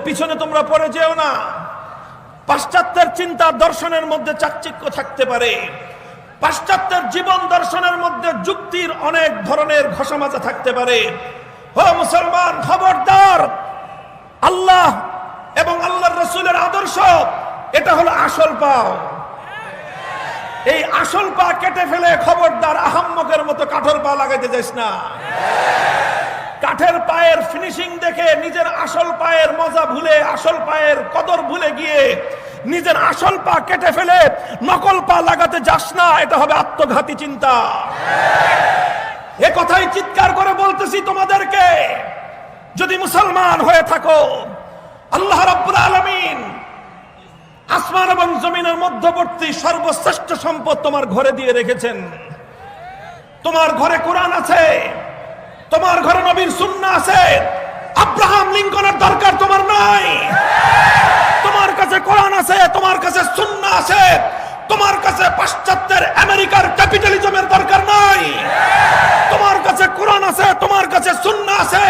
পিছনে তোমরা পড়ে যেও না। পাশ্চাত্যের চিন্তা দর্শনের মধ্যে চাকচিক্য থাকতে পারে, পাশ্চাত্যের জীবন দর্শনের মধ্যে যুক্তির অনেক ধরনের ঘষামাজা থাকতে পারে। ও মুসলমান, খবরদার! আল্লাহ এবং আল্লাহর রাসূলের আদর্শ, এটা হলো আসল পাও। এই আসল পা কেটে ফেলে খবরদার আহাম্মকের মতো কাঠের পা লাগাইতে যাস না। কাঠের পায়ের ফিনিশিং দেখে নিজের আসল পায়ের মজা ভুলে, আসল পায়ের কদর ভুলে গিয়ে নিজের আসল পা কেটে ফেলে নকল পা লাগাতে যাস না, এটা হবে আত্মঘাতী চিন্তা। এ কথাই চিৎকার করে বলতেছি তোমাদেরকে, যদি মুসলমান হয়ে থাকো, আল্লাহ রাব্বুল আলামিন আসমান এবং জমিনের মধ্যবর্তী সর্বশ্রেষ্ঠ সম্পদ তোমার ঘরে দিয়ে রেখেছেন। তোমার ঘরে কোরআন আছে, তোমার ঘরে নবীর সুন্নাহ আছে। আব্রাহাম লিঙ্কনের দরকার তোমার নাই। তোমার কাছে কোরআন আছে, তোমার কাছে সুন্নাহ আছে, তোমার কাছে পাশ্চাত্যের আমেরিকার ক্যাপিটালিজমের দরকার নাই। তোমার কাছে কোরআন আছে, তোমার কাছে সুন্নাহ আছে।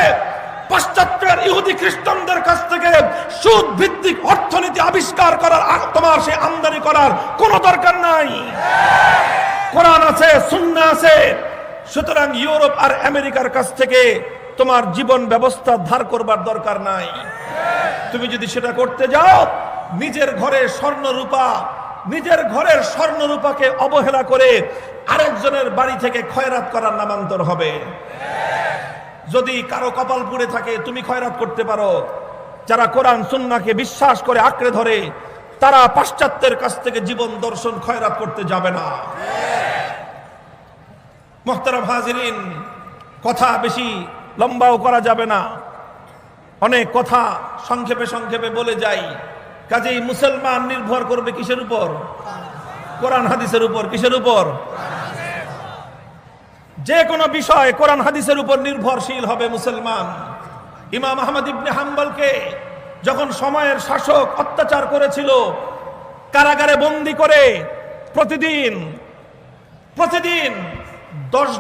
পাশ্চাত্যের ইহুদি খ্রিস্টানদের কাছ থেকে সুদ ভিত্তিক অর্থনীতি আবিষ্কার করার, তোমার সেই আমদানি করার কোনো দরকার নাই। কোরআন আছে, সুন্নাহ আছে। সুতরাং ইউরোপ আর আমেরিকার কাছ থেকে তোমার জীবন ব্যবস্থা ধার করবার দরকার নাই। তুমি যদি সেটা করতে যাও, নিজের ঘরে স্বর্ণ রূপা নিজের ঘরের স্বর্ণরূপাকে অবহেলা করে আরেকজনের বাড়ি থেকে খয়রাত করার নামান্তর হবে। যদি কারো কপাল পুড়ে থাকে তুমি খয়রাত করতে পারো। যারা কোরআন সুন্নাহকে বিশ্বাস করে আঁকড়ে ধরে তারা পাশ্চাত্যের কাছ থেকে জীবন দর্শন খয়রাত করতে যাবে না। মুহতারাম হাজিরিন, কথা বেশি লম্বাও করা যাবে না, অনেক কথা সংক্ষেপে সংক্ষেপে বলে যাই। কাজেই মুসলমান নির্ভর করবে কিসের উপর? কোরআন হাদিসের উপর। কিসের উপর? যে কোনো বিষয় কোরআন হাদিসের উপর নির্ভরশীল হবে মুসলমান। ইমাম আহমদ ইবনে হাম্বলকে যখন সময়ের শাসক অত্যাচার করেছিল, কারাগারে বন্দী করে প্রতিদিন 10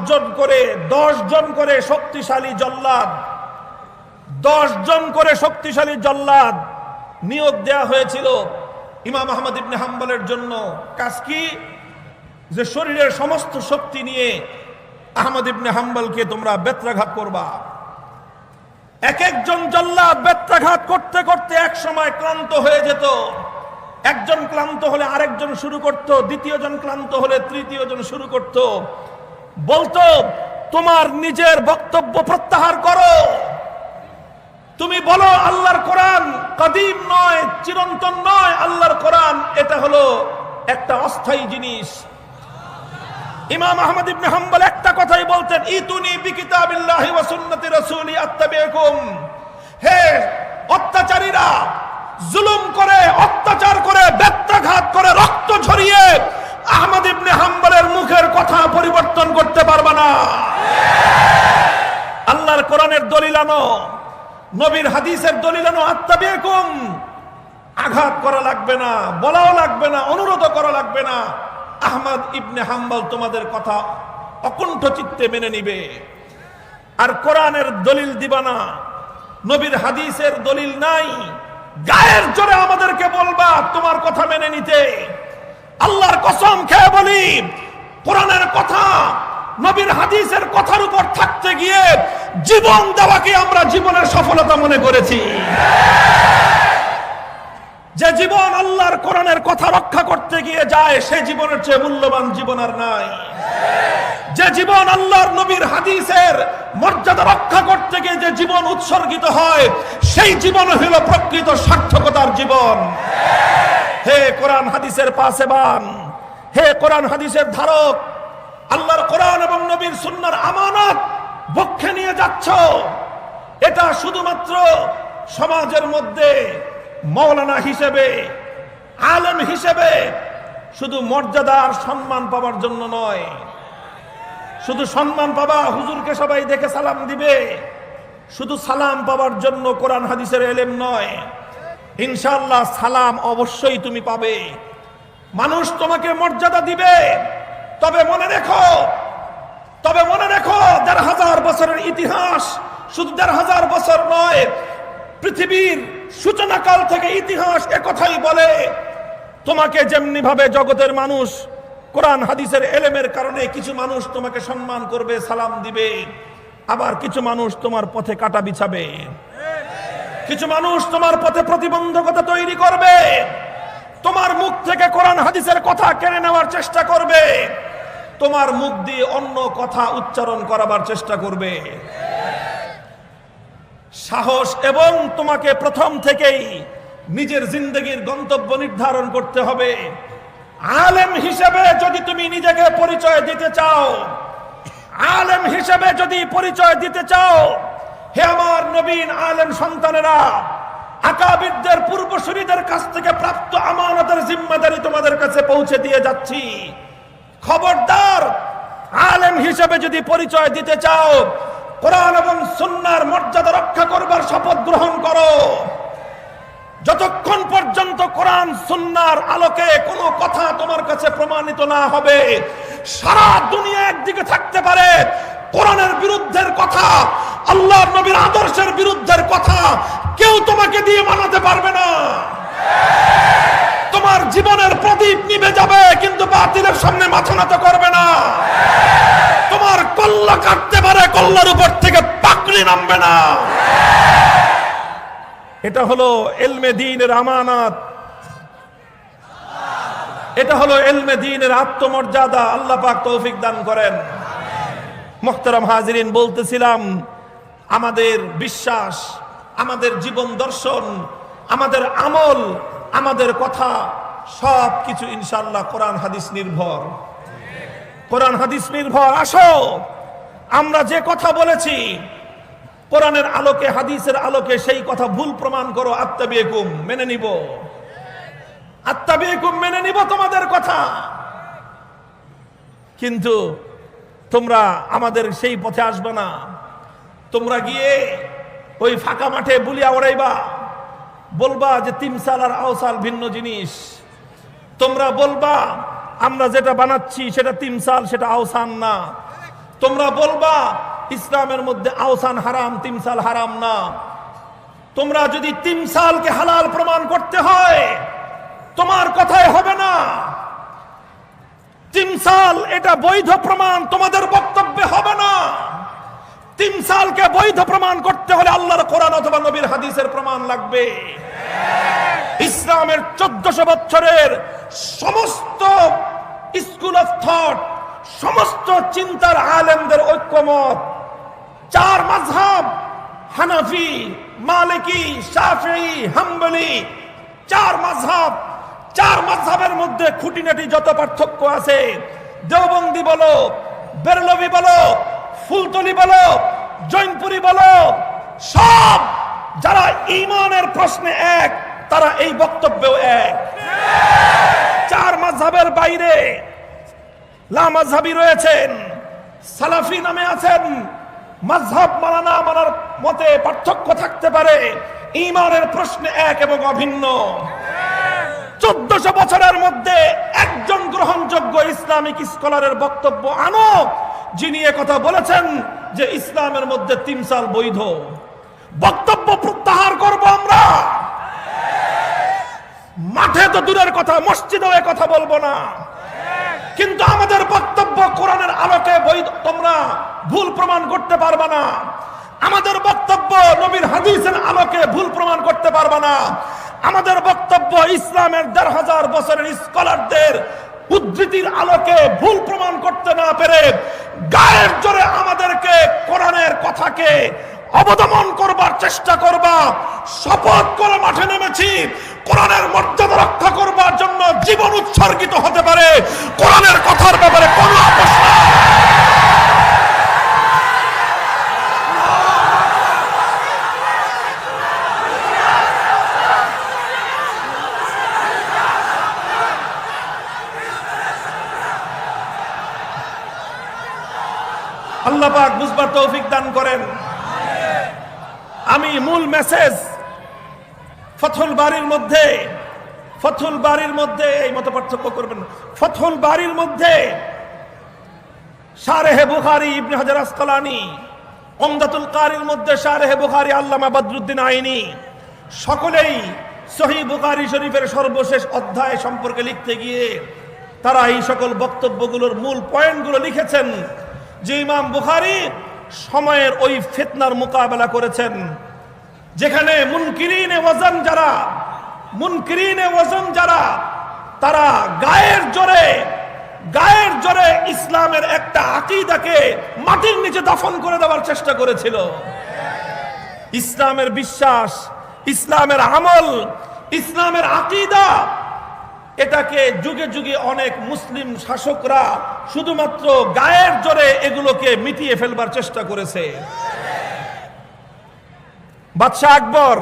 জন করে শক্তিশালী জল্লাদ 10 জন করে শক্তিশালী জল্লাদ নিয়োগ দেয়া হয়েছিল ইমাম আহমদ ইবনে হাম্বলের জন্য। কাজ কি? যে শরীরের সমস্ত শক্তি নিয়ে আহমদ ইবনে হাম্বলকে তোমরা বেত্রাঘাত করবা। এক একজন জল্লাদ বেত্রাঘাত করতে করতে এক সময় ক্লান্ত হয়ে যেত। একজন ক্লান্ত হলে আরেকজন শুরু করত, দ্বিতীয় জন ক্লান্ত হলে তৃতীয় জন শুরু করত। বলতো, তোমার নিজের বক্তব্য প্রত্যাহার করো, তুমি বলো আল্লাহর কোরআন কাদিম নয়, চিরন্তন নয়। আল্লাহর কোরআন এটা হলো একটা অস্থায়ী জিনিস। ইমাম আহমদ ইবনে হাম্বল একটা কথাই বলতেন, ইতুনি বিকিতাবিল্লাহি ওয়া সুন্নতি রাসূলি আত্তাবিকুম। হে অত্যাচারীরা, জুলুম করে, অত্যাচার করে, বেত্রাঘাত করে, রক্ত ঝরিয়ে আহমদ ইবনে হাম্বলের মুখের কথা পরিবর্তন করতে পারবে না। আল্লাহর কোরআনের দলিল আনো, নবীর হাদিসের দলিল আনো, আত্তাবিকুম। আঘাত করা লাগবে না, বলাও লাগবে না, অনুরোধ করা লাগবে না। আহমদ ইবনে হাম্বল তোমাদের কথা অকুণ্ঠ চিত্তে মেনে নিবে। আর কোরআনের দলিল দিবা না, নবীর হাদিসের দলিল নাই, গায়ের জোরে আমাদেরকে বলবা তোমার কথা মেনে নিতে। আল্লাহর কসম খেয়ে বলি, কোরআনের কথা, নবীর হাদিসের কথার উপর থাকতে গিয়ে জীবন দেওয়াকে আমরা জীবনের সফলতা মনে করেছি। যে জীবন আল্লাহর কোরআনের কথা রক্ষা করতে গিয়ে যায়, সে জীবনের চেয়ে মূল্যবান জীবন আর নাই। যে জীবন আল্লাহর নবীর হাদিসের মর্যাদা রক্ষা করতে গিয়ে যে জীবন উৎসর্গিত হয়, সেই জীবন হলো প্রকৃত সার্থকতার জীবন। হে কোরআন হাদিসের পাসেবান, হে কোরআন হাদিসের ধারক, আল্লাহর কোরআন এবং নবীর সুন্নাহর আমানত বক্ষে নিয়ে যাচ্ছ, এটা শুধুমাত্র সমাজের মধ্যে মৌলানা হিসেবে, আলেম হিসেবে শুধু মর্যাদা আর সম্মান পাওয়ার জন্য নয়। শুধু সম্মান পাবা, হুজুরকে সবাই দেখে সালাম দিবে, শুধু সালাম পাওয়ার জন্য কোরআন হাদিসের ইলম নয়। ইনশাআল্লাহ সালাম অবশ্যই তুমি পাবে, মানুষ তোমাকে মর্যাদা দিবে। তবে মনে রেখো ১,৫০০ বছরের ইতিহাস, শুধু ১,৫০০ বছর নয়, পৃথিবীর সূচনাকাল থেকে ইতিহাস একথাই বলে, তোমাকে যেমনি ভাবে জগতের মানুষ কোরআন হাদিসের ইলমের কারণে কিছু মানুষ তোমাকে সম্মান করবে, সালাম দিবে, আবার কিছু মানুষ তোমার পথে কাঁটা বিছাবে, কিছু মানুষ তোমার পথে প্রতিবন্ধকতা তৈরি করবে, তোমার মুখ থেকে কোরআন হাদিসের কথা কেড়ে নেওয়ার চেষ্টা করবে, তোমার মুখ দিয়ে অন্য কথা উচ্চারণ করাবার চেষ্টা করবে। সাহস এবং তোমাকে প্রথম থেকেই নিজের জিন্দেগির গন্তব্য নির্ধারণ করতে হবে। আলেম হিসেবে যদি তুমি নিজেকে পরিচয় দিতে চাও, আলেম হিসেবে যদি পরিচয় দিতে চাও, হে আমার নবীন আলেম সন্তানেরা, আকাবিরদের পূর্বসূরীদের কাছ থেকে প্রাপ্ত আমানতের জিম্মাদারি তোমাদের কাছে পৌঁছে দিয়ে যাচ্ছি। খবরদার, আলেম হিসেবে যদি পরিচয় দিতে চাও, কোরআন এবং সুন্নাহর মর্যাদা রক্ষা করবার শপথ গ্রহণ করো। যতক্ষণ পর্যন্ত কোরআন সুন্নাহর আলোকে কোনো কথা তোমার কাছে প্রমাণিত না হবে, সারা দুনিয়া একদিকে থাকতে পারে, কোরআনের বিরুদ্ধের কথা, আল্লাহর নবীর আদর্শের বিরুদ্ধের কথা কেউ তোমাকে দিয়ে মানাতে পারবে না। তোমার জীবনের প্রদীপ নিভে যাবে, কিন্তু বাতিলের সামনে মাথা নত করবে না। তোমার কল্লা কাটতে পারে, কল্লার উপর থেকে পাকড়ি নামবে না। এটা হলো ইলমে দ্বীনের আমানত। এটা হলো ইলমে দ্বীনের আত্মমর্যাদা। আল্লাহ পাক তৌফিক দান করেন। মুহতারাম হাজিরিন, বলতেছিলাম আমাদের বিশ্বাস, আমাদের জীবন দর্শন, আমাদের আমল, আমাদের কথা সব কিছু ইনশাআল্লাহ কোরআন হাদিস নির্ভর। কোরআন হাদিস নির্ভর। আসো আমরা যে কথা বলেছি কোরআনের আলোকে, হাদিসের আলোকে সেই কথা ভুল প্রমাণ করো। আত্তাবিকুম, মেনে নিব। আত্তাবিকুম, মেনে নিব তোমাদের কথা। কিন্তু তোমরা আমাদের সেই পথে আসবে না। তোমরা গিয়ে ওই ফাঁকা মাঠে বুলিয়া ওড়াইবা, বলবা যে তিমসাল আর আওসাল ভিন্ন জিনিস। তোমরা বলবা আমরা যেটা বানাচ্ছি সেটা তিমসাল, সেটা আওসান না। তোমরা বলবা ইসলামের মধ্যে আওসান হারাম, তিমসাল হারাম না। তোমরা যদি তিমসালকে হালাল প্রমাণ করতে হয় তোমার কথাই হবে না। তিমসাল এটা বৈধ প্রমাণ তোমাদের বক্তব্যে হবে না। তিমসালকে বৈধ প্রমাণ করতে হলে আল্লাহর কোরআন অথবা নবীর হাদিসের প্রমাণ লাগবে। ইসলামের 1400 বছরের সমস্ত স্কুল অফ থট, সমস্ত চিন্তার আলেমদের ঐক্যমত, 4 মাযহাব, হানাফি, মালিকি, শাফিঈ, হাম্বলি, 4 মাযহাব। 4 মাযহাবের মধ্যে খুঁটিনাটি যত পার্থক্য আছে, দেওবন্দি বলো, বেরলভি বলো, ফুলতলি বলো, জৈনপুরি বলো, সব যারা ঈমানের প্রশ্নে এক, তারা এই বক্তব্যেও এক। 4 মাযহাবের বাইরে লামাযহাবী রয়েছেন, সালাফি নামে আছেন। মাযহাব মানা না মানার মতে পার্থক্য থাকতে পারে, ঈমানের প্রশ্নে এক এবং অভিন্ন। 1400 বছরের মধ্যে একজন গ্রহণযোগ্য ইসলামিক স্কলারের বক্তব্য আনো যিনি কথা বলেছেন যে ইসলামের মধ্যে তিমসাল বৈধ। বক্তব্য প্রত্যাহার করব আমরা। মাঠে তো দূরের কথা, মসজিদেও কথা বলবো না। কিন্তু আমাদের বক্তব্য কোরআনের আলোকে বৈধ, তোমরা ভুল প্রমাণ করতে পারবে না। আমাদের বক্তব্য নবীর হাদিসের আলোকে ভুল প্রমাণ করতে পারবে না। আমাদের বক্তব্য ইসলামের 1500 বছরের স্কলারদের উদ্ধৃতির আলোকে ভুল প্রমাণ করতে না পেরে গায়ের জোরে আমাদেরকে কোরআনের কথাকে অবদমন করবার চেষ্টা করবা। শপথ করে মাঠে নেমেছি, কোরআনের মর্যাদা রক্ষা করবার জন্য জীবন উৎসর্গিত হতে পারে। কোরআনের কথার ব্যাপারে কোনো আপোষ নাই। আল্লাহ পাক বুঝবার তৌফিক দান করেন। আমি মূল মেসেজ ফথুল বারীর মধ্যে এই মত পার্থক্য করবেন। ফথুল বারীর মধ্যে শারহে বুখারী ইবনে হাজার আসকালানী, উমদাতুল কারীর মধ্যে শারহে বুখারী আল্লামা বদরুদ্দিন আইনি, সকলেই সহিহ বুখারী শরীফের সর্বশেষ অধ্যায় সম্পর্কে লিখতে গিয়ে তারা এই সকল বক্তব্যগুলোর মূল পয়েন্টগুলো লিখেছেন যে ইমাম বুখারী সময়ের ওই ফিতনার মোকাবেলা করেছেন যেখানে মুনকিরিনে ওয়াজন যারা তারা গায়ের জোরে ইসলামের একটা আকীদাকে মাটির নিচে দাফন করে দেওয়ার চেষ্টা করেছিল। ইসলামের বিশ্বাস, ইসলামের আমল, ইসলামের আকীদা, এটাকে যুগে যুগে অনেক মুসলিম শাসকরা শুধুমাত্র গায়ের জোরে এগুলোকে মিটিয়ে ফেলবার চেষ্টা করেছে। বাদশাহ আকবর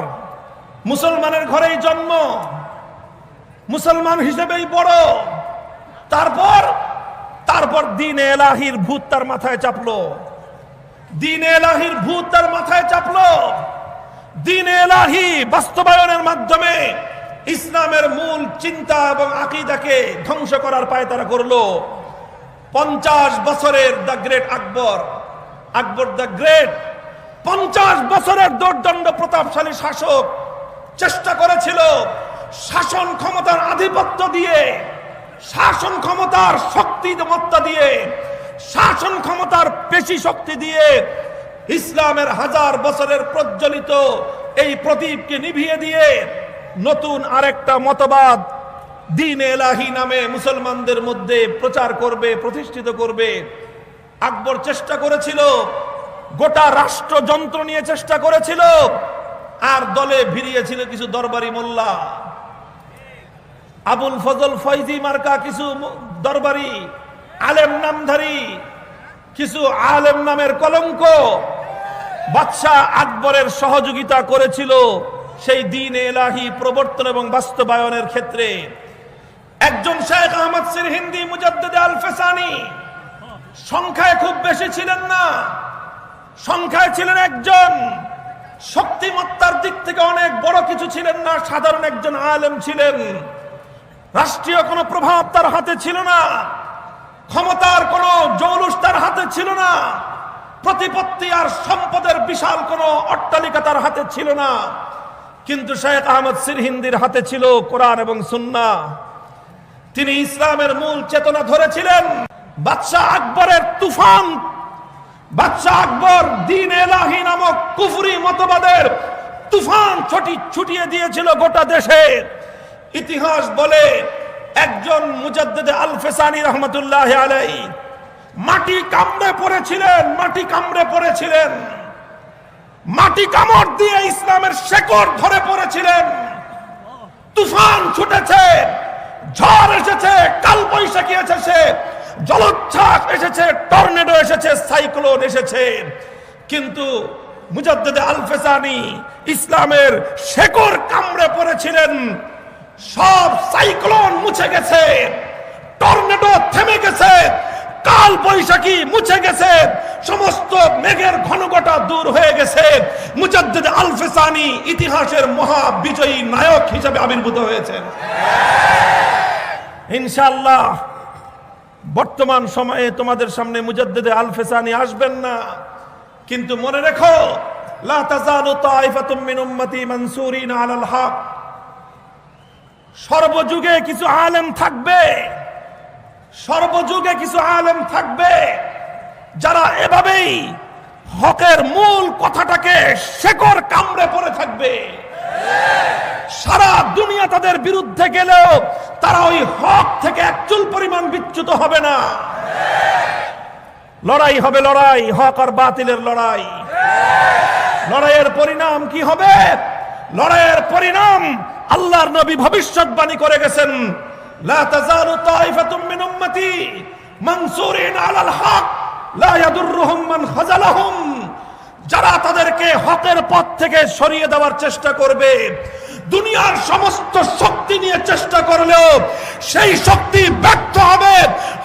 মুসলমানের ঘরেই জন্ম, মুসলমান হিসেবেই বড়। তারপর দ্বীন-এ ইলাহির ভূত তার মাথায় চাপলো। দ্বীন-এ ইলাহির ভূত তার মাথায় চাপলো। দ্বীন-এ ইলাহি বাস্তবায়নের মাধ্যমে ইসলামের মূল চিন্তা এবং আকীদাকে ধ্বংস করার পায়তারা করলো। 50 বছরের the great Akbar the great 50 বছরের দোর্দণ্ড প্রতাপশালী শাসক চেষ্টা করেছিল শাসন ক্ষমতার আধিপত্য দিয়ে, শাসন ক্ষমতার শক্তিমত্তা দিয়ে, শাসন ক্ষমতার পেশি শক্তি দিয়ে ইসলামের 1000 বছরের প্রজ্বলিত এই প্রদীপকে নিভিয়ে দিয়ে নতুন আরেকটা মতবাদ দ্বীন এলাহি নামে মুসলমানদের মধ্যে প্রচার করবে, প্রতিষ্ঠিত করবে। আকবর চেষ্টা করেছিল, গোটা রাষ্ট্রযন্ত্র নিয়ে চেষ্টা করেছিল, আর দলে ভিড়িয়েছিল কিছু দরবারি মোল্লা, আবুল ফজল ফয়জি মার্কা কিছু দরবারি আলেম নামধারী, কিছু আলেম নামের কলঙ্ক বাদশাহ আকবরের সহযোগিতা করেছিল সেই দ্বীন এলাহি প্রবর্তন এবং বাস্তবায়নের ক্ষেত্রে। একজন শেখ আহমদ সিরহিন্দি মুজাদ্দিদ আল ফেসানি সংখ্যায় খুব বেশি ছিলেন না, সংখ্যায় ছিলেন একজন, শক্তিমত্তার দিক থেকে অনেক বড় কিছু ছিলেন না, সাধারণ একজন আলেম ছিলেন। রাষ্ট্রীয় কোনো প্রভাব তার হাতে ছিল না, ক্ষমতার কোনো জৌলুস তার হাতে ছিল না, প্রতিপত্তি আর সম্পদের বিশাল কোনো অট্টালিকা তার হাতে ছিল না। কিন্তু শেখ আহমদ সিরহিন্দির হাতে ছিল কোরআন এবং সুন্নাহ। তিনি ইসলামের মূল চেতনা ধরেছিলেন। বাদশাহ আকবরের তুফান, বাদশাহ আকবর দ্বীন এলাহি নামক কুফরি মতবাদের তুফান ছুটিয়ে দিয়েছিল গোটা দেশে। ইতিহাস বলে একজন মুজাদ্দিদ আল ফেসানি রহমতুল্লাহ আলাইহি মাটি কামড়ে পড়েছিলেন, মাটি কামড়ে পড়েছিলেন, মাটি কামড় দিয়ে ইসলামের শেকড় ধরে পড়েছিলেন। তুফান ছুটেছে, ঝড় এসেছে, কালবৈশাখী এসেছে, জলোচ্ছ্বাস এসেছে, টর্নেডো এসেছে, সাইক্লোন এসেছে, কিন্তু মুজাদ্দিদ আল ফেসানি ইসলামের শেকড় কামড়ে পড়েছিলেন। সব সাইক্লোন মুছে গেছে, টর্নেডো থেমে গেছে, কাল বৈশাখী মুছে গেছে, সমস্ত মেঘের ঘনঘটা দূর হয়ে গেছে। মুজাদ্দিদ আল ফেসানি ইতিহাসের মহা বিজয়ী নায়ক হিসেবে আবির্ভূত হয়েছেন। ইনশাআল্লাহ বর্তমান সময়ে তোমাদের সামনে মুজাদ্দিদ আল ফেসানি আসবেন না, কিন্তু মনে রেখো, লা তাযালু তাইফাতুম মিন উম্মতি মানসুরিনা আলাল হক। সর্বযুগে কিছু আলেম থাকবে, সর্বযুগে কিছু আলেম থাকবে যারা এভাবেই হকের মূল কথাটাকে শেকড় কামড়ে পড়ে থাকবে। সারা দুনিয়া তাদের বিরুদ্ধে গেলেও তারা ওই হক থেকে এক চুল পরিমাণ বিচ্যুত হবে না। লড়াই হবে, লড়াই, হক আর বাতিলের লড়াই। লড়াইয়ের পরিণাম কি হবে? লড়াইয়ের পরিণাম আল্লাহর নবী ভবিষ্যৎবাণী করে গেছেন, লা তাযালু তাইফাতুম মিন উম্মতি মানসুরিন আলাল হক লা ইয়াদুররুহুম মান খাযালাহুম। যারা তাদেরকে হকের পথ থেকে সরিয়ে দেওয়ার চেষ্টা করবে, দুনিয়ার সমস্ত শক্তি নিয়ে চেষ্টা করলেও সেই শক্তি ব্যর্থ হবে।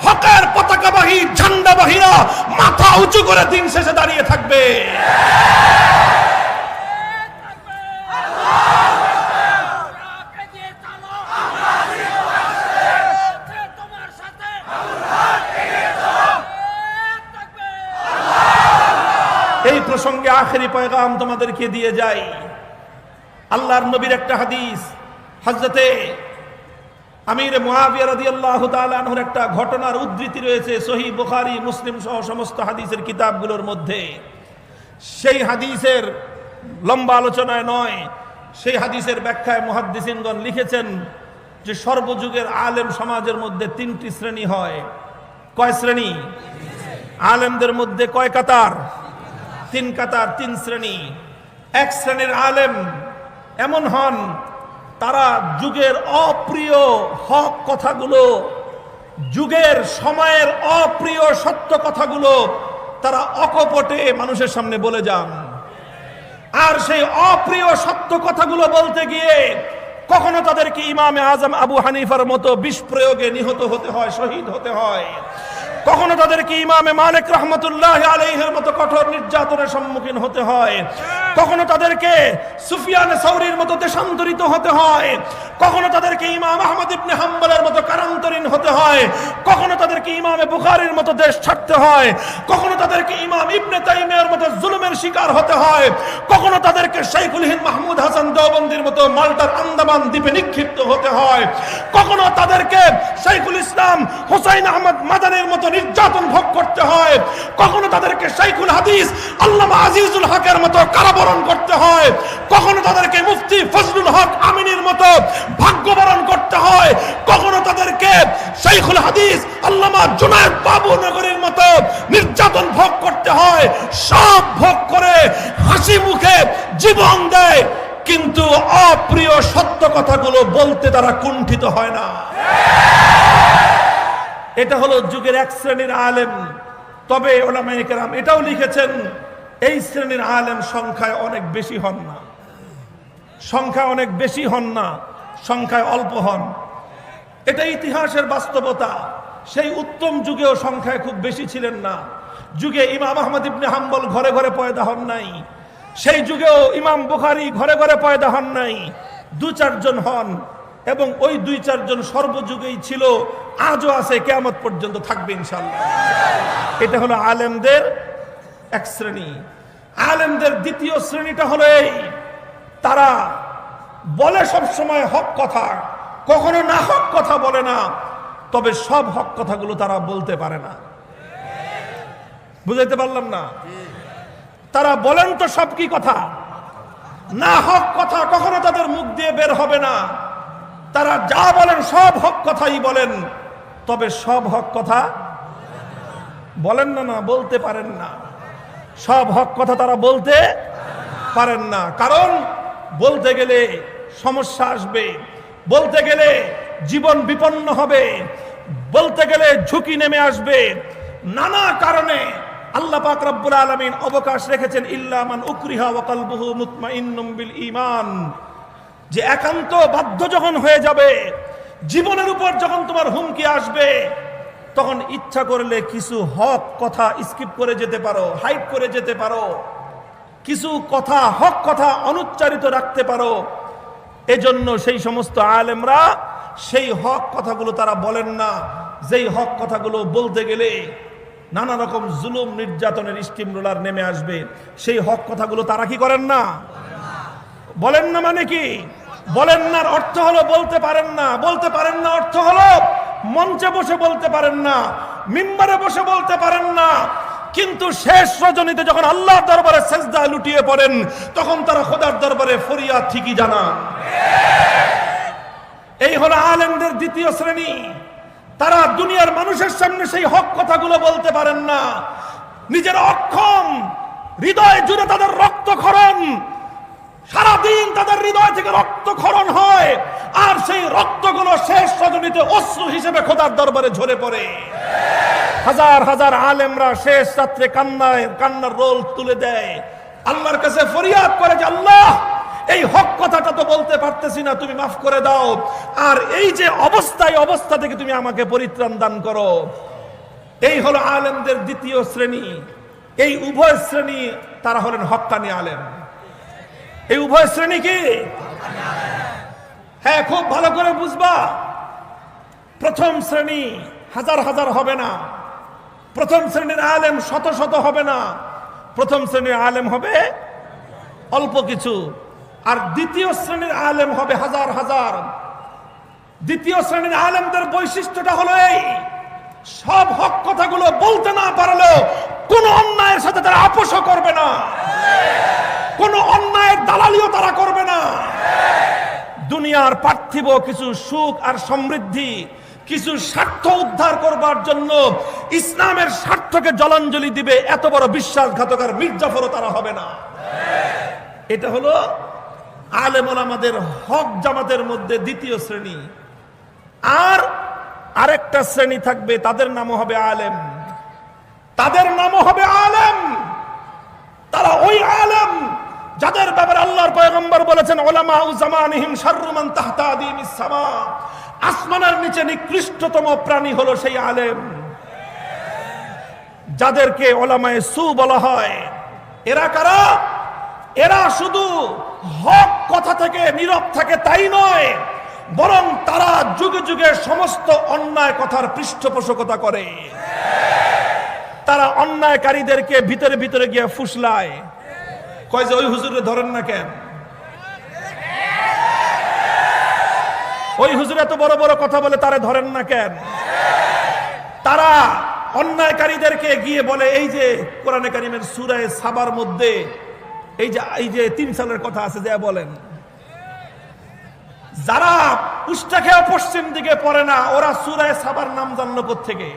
হকের পতাকাবাহী ঝান্ডাবাহীরা মাথা উঁচু করে দিন শেষে দাঁড়িয়ে থাকবে। এই প্রসঙ্গে আখেরি পয়গাম তোমাদেরকে দিয়ে যাই। আল্লাহর নবীর একটা হাদিস, হযরতে আমির মুআবিয়া রাদিয়াল্লাহু তাআলা আনহুর একটা ঘটনার উদ্ধৃতি রয়েছে সহিহ বুখারী, মুসলিম সহ সমস্ত হাদিসের কিতাবগুলোর মধ্যে। সেই হাদিসের লম্বা আলোচনায় নয়, সেই হাদিসের ব্যাখ্যায় মুহাদ্দিসিনগণ লিখেছেন যে সর্বযুগের আলেম সমাজের মধ্যে তিনটি শ্রেণী হয়। কয় শ্রেণী? আলেমদের মধ্যে কয় কাতার? তিন কাতার, তিন শ্রেণী। এক শ্রেণীর আলেম এমন হন, তারা যুগের অপ্রিয় হক কথাগুলো, যুগের সময়ের অপ্রিয় সত্য কথাগুলো তারা অকপটে মানুষের সামনে বলে যান। আর সেই অপ্রিয় সত্য কথাগুলো বলতে গিয়ে কখনো তাদেরকে ইমামে আজম আবু হানিফার মতো বিষ প্রয়োগে নিহত হতে হয়, শহীদ হতে হয়। কখনো তাদেরকে ইমামে মালিক রহমতুল্লাহ আলাইহির মতো কঠোর নির্যাতনের সম্মুখীন হতে হয়। কখনো তাদেরকে সুফিয়ান সাউরির মতো দেশান্তরিত হতে হয়। কখনো তাদেরকে ইমাম আহমদ ইবনে হাম্বলের মতো কারান্তরীণ হতে হয়। কখনো তাদেরকে ইমামে বুখারীর মতো দেশ ছাড়তে হয়। কখনো তাদেরকে ইমাম ইবনে তাইমিয়ার মতো জুলুমের জুলুমের শিকার হতে হয়, কখনো তাদেরকে শাইখুল হিন্দ মাহমুদ হাসান দেওবন্দির মতো মাল্টার আন্দামান দ্বীপে নিক্ষিপ্ত হতে হয়, কখনো তাদেরকে শাইখুল ইসলাম হুসাইন আহমদ মাদানির মতো নির্যাতন ভোগ করতে হয়, কখনো তাদেরকে শাইখুল হাদিস আল্লামা আজিজুল হকের মতো কারাবরণ করতে হয়, কখনো তাদেরকে মুফতি ফজলুল হক আমিনীর মতো ভাগ্যবরণ করতে হয়, কখনো তাদেরকে শাইখুল হাদিস আল্লামা জুনায়েদ বাবু নগরীর মতো নির্যাতন ভোগ করতে হয়। সব ভোগ করে হাসি মুখে জীবন দেয়, কিন্তু অপ্রিয় সত্য কথাগুলো বলতে তারা কুণ্ঠিত হয় না। এটা হলো যুগের এক শ্রেণীর আলেম। তবে উলামায়ে কেরাম এটাও লিখেছেন, এই শ্রেণীর আলেম সংখ্যায় অনেক বেশি হন না, সংখ্যায় অনেক বেশি হন না, সংখ্যায় অল্প হন। এটা ইতিহাসের বাস্তবতা। সেই উত্তম যুগেও সংখ্যায় খুব বেশি ছিলেন না। যুগে ইমাম আহমদ ইবনে হাম্বল ঘরে ঘরে পয়দা হন নাই, সেই যুগেও ইমাম বুখারী ঘরে ঘরে পয়দা হন নাই, 2-4 জন হন, এবং ওই 2-4 জন সর্বযুগেই ছিল, আজও আছে, কিয়ামত পর্যন্ত থাকবে ইনশাআল্লাহ। এটা হলো আলেমদের এক শ্রেণী। আলেমদের দ্বিতীয় শ্রেণীটা হলো এই, তারা বলে সব সময় হক কথা, কখনো না হক কথা বলে না, তবে সব হক কথাগুলো তারা বলতে পারে না। বুঝাইতে পারলাম না? তারা বলেন তো সব কি কথা, না হক কথা কখনো তাদের মুখ দিয়ে বের হবে না। তারা যা বলেন সব হক কথাই বলেন, তবে সব হক কথা বলেন না, না বলতে পারেন না। সব হক কথা তারা বলতে পারেন না, কারণ বলতে গেলে সমস্যা আসবে, বলতে গেলে জীবন বিপন্ন হবে, বলতে গেলে ঝুঁকি নেমে আসবে। নানা কারণে আল্লাহ পাক রব্বুল আলামিন অবকাশ রেখেছেন, ইল্লা মান উকরিহা ওয়া কলবুহু মুতমাইন্নুম বিল ঈমান, যে একান্ত বাধ্য যখন হয়ে যাবে, জীবনের উপর যখন তোমার হুমকি আসবে, তখন ইচ্ছা করলে কিছু হক কথা স্কিপ করে যেতে পারো, হাইড করে যেতে পারো, কিছু কথা হক কথা অনুচ্চারিত রাখতে পারো। এজন্য সেই সমস্ত আলেমরা সেই হক কথাগুলো তারা বলেন না, যেই হক কথাগুলো বলতে গেলে নানা রকম জুলুম নির্যাতনের স্টিম রোলার নেমে আসবে, সেই হক কথাগুলো তারা কি করেন না, বলেন না। মানে কি বলেন না? অর্থ হলো বলতে পারেন না। বলতে পারেন না অর্থ হলো মঞ্চে বসে বলতে পারেন না, মিম্বারে বসে বলতে পারেন না, কিন্তু শেষ রজনীতে যখন আল্লাহর দরবারে সেজদায় লুটিয়ে পড়েন, তখন তারা খোদার দরবারে ফরিয়াদ ঠিকই জানান। এই হলো আলেমদের দ্বিতীয় শ্রেণী। তারা দুনিয়ার মানুষের সামনে সেই হক কথাগুলো বলতে পারেন না, নিজের অক্ষম, হৃদয় জুড়ে তাদের রক্তক্ষরণ, সারাদিন তাদের হৃদয় থেকে রক্তক্ষরণ হয়, আর সেই রক্তগুলো শেষ রজনীতে অশ্রু হিসেবে খোদার দরবারে ঝরে পড়ে। হাজার হাজার আলেমরা শেষ রাত্রে কান্নার রোল তুলে দেয়, আল্লাহর কাছে ফরিয়াদ করে যে আল্লাহ, এই হক কথাটা তো বলতে পারতেছি না, তুমি মাফ করে দাও, আর এই যে অবস্থা থেকে তুমি আমাকে পরিত্রাণ দান করো। এই হলো আলেমদের দ্বিতীয় শ্রেণী। এই উভয় শ্রেণী তারা হলেন হক্কানি আলেম। এই উভয় শ্রেণী কি? হ্যাঁ, খুব ভালো করে বুঝবা। প্রথম শ্রেণী হাজার হাজার হবে না, প্রথম শ্রেণীর আলেম শত শত হবে না, প্রথম শ্রেণীর আলেম হবে অল্প কিছু, আর দ্বিতীয় শ্রেণীর আলেম হবে হাজার হাজার। দ্বিতীয় শ্রেণীর আলেমদের বৈশিষ্ট্যটা হলো এই, সব হক কথাগুলো বলতে না পারলেও কোন অন্যায়ের সাথে তারা আপোষ করবে না, কোন অন্যায়ের দালালিও তারা করবে না। দুনিয়ার পার্থিব কিছু সুখ আর সমৃদ্ধি, কিছু স্বার্থ উদ্ধার করবার জন্য ইসলামের স্বার্থকে জলাঞ্জলি দিবে, এত বড় বিশ্বাসঘাতক আর মির্জাফরও তারা হবে না। এটা হলো আলেম ওলামাদের হক জামাতের মধ্যে দ্বিতীয় শ্রেণী। আর আরেকটা শ্রেণী থাকবে, তাদের নামও হবে আলেম, তাদের নামও হবে আলেম। তারা ওই আলেম যাদের ব্যাপারে আল্লাহর পয়গম্বর বলেছেন, উলামা উ জামানিহিম শাররু মান তাহতা আদিমিস সামা, আসমানের নিচে নিকৃষ্টতম প্রাণী হলো সেই আলেম, যাদেরকে উলামায়ে সু বলা হয়। এরা কারা? এরা শুধু হক কথা থেকে নীরব থাকে তাই নয়, বরং তারা যুগে যুগে সমস্ত অন্যায় কথার পৃষ্ঠপোষকতা করে। তারা অন্যায়কারীদেরকে ভিতরে ভিতরে গিয়ে ফুসলায়, কয় যে ওই হুজুরে ধরেন না কেন, ওই হুজুর এত বড় বড় কথা বলে তারে ধরেন না কেন। তারা অন্যায়কারীদেরকে গিয়ে বলে, এই যে কোরআনে কারিমের সূরা সাবার মধ্যে এই যে 3 সালের কথা আছে, যা বলেন যারা উষ্টা খেয়ে পশ্চিম দিকে পড়ে না, ওরা সূরা সাবার নাম জানলো কোত্থেকে?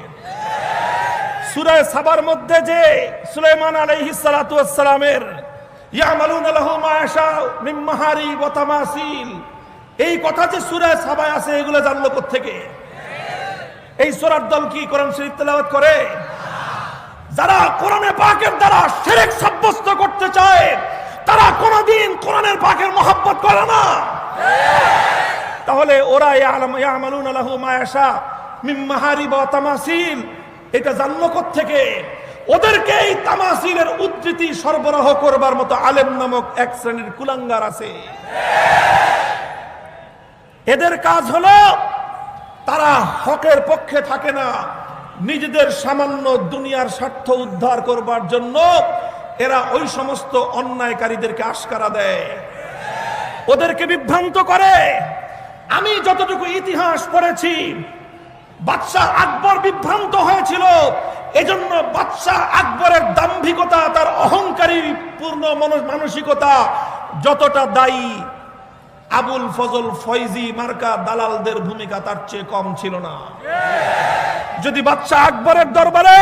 সূরা সাবার মধ্যে যে সুলাইমান আলাইহিস সালাতু ওয়াস সালামের ইয়ামালুনা লাহু মা ইয়াশাউ মিন মাহারিব ওয়া তামাসিল, এই কথা যে সূরা সাবায় আছে, এগুলো জানলো কোত্থেকে? এই সূরার দল কি কোরআন শরীফ তেলাওয়াত করে? যারা কোরআনে পাকের দ্বারা শিরক সাব্যস্ত করতে চায়, তারা কোনদিন কোরআনের পাকের মহব্বত করে না। তাহলে ওরা ইয়ামালুনা লাহু মা ইয়াশাউ মিন মাহারিব ওয়া তামাসিল, এটা জানলো কোত্থেকে? ওদেরকে এই তামাসিলের উদ্ধৃতি সরবরাহ করবার মতো আলেম নামক এক শ্রেণীর কুলাঙ্গার আছে। এদের কাজ হলো তারা হকের পক্ষে থাকে না, নিজেদের সামান্য দুনিয়ার স্বার্থ উদ্ধার করবার জন্য এরা ওই সমস্ত অন্যায়কারীদেরকে আশকারা দেয়, ওদেরকে বিভ্রান্ত করে। আমি যতটুকু ইতিহাস পড়েছি, বাদশাহ আকবর বিভ্রান্ত হয়েছিল, এজন্য বাদশাহ আকবরের দাম্ভিকতা, তার অহংকারী পূর্ণ মানসিকতা যতটা দায়ী, আবুল ফজল ফয়জি মার্কা দালালদের ভূমিকা তার চেয়ে কম ছিল না। যদি বাদশাহ আকবরের দরবারে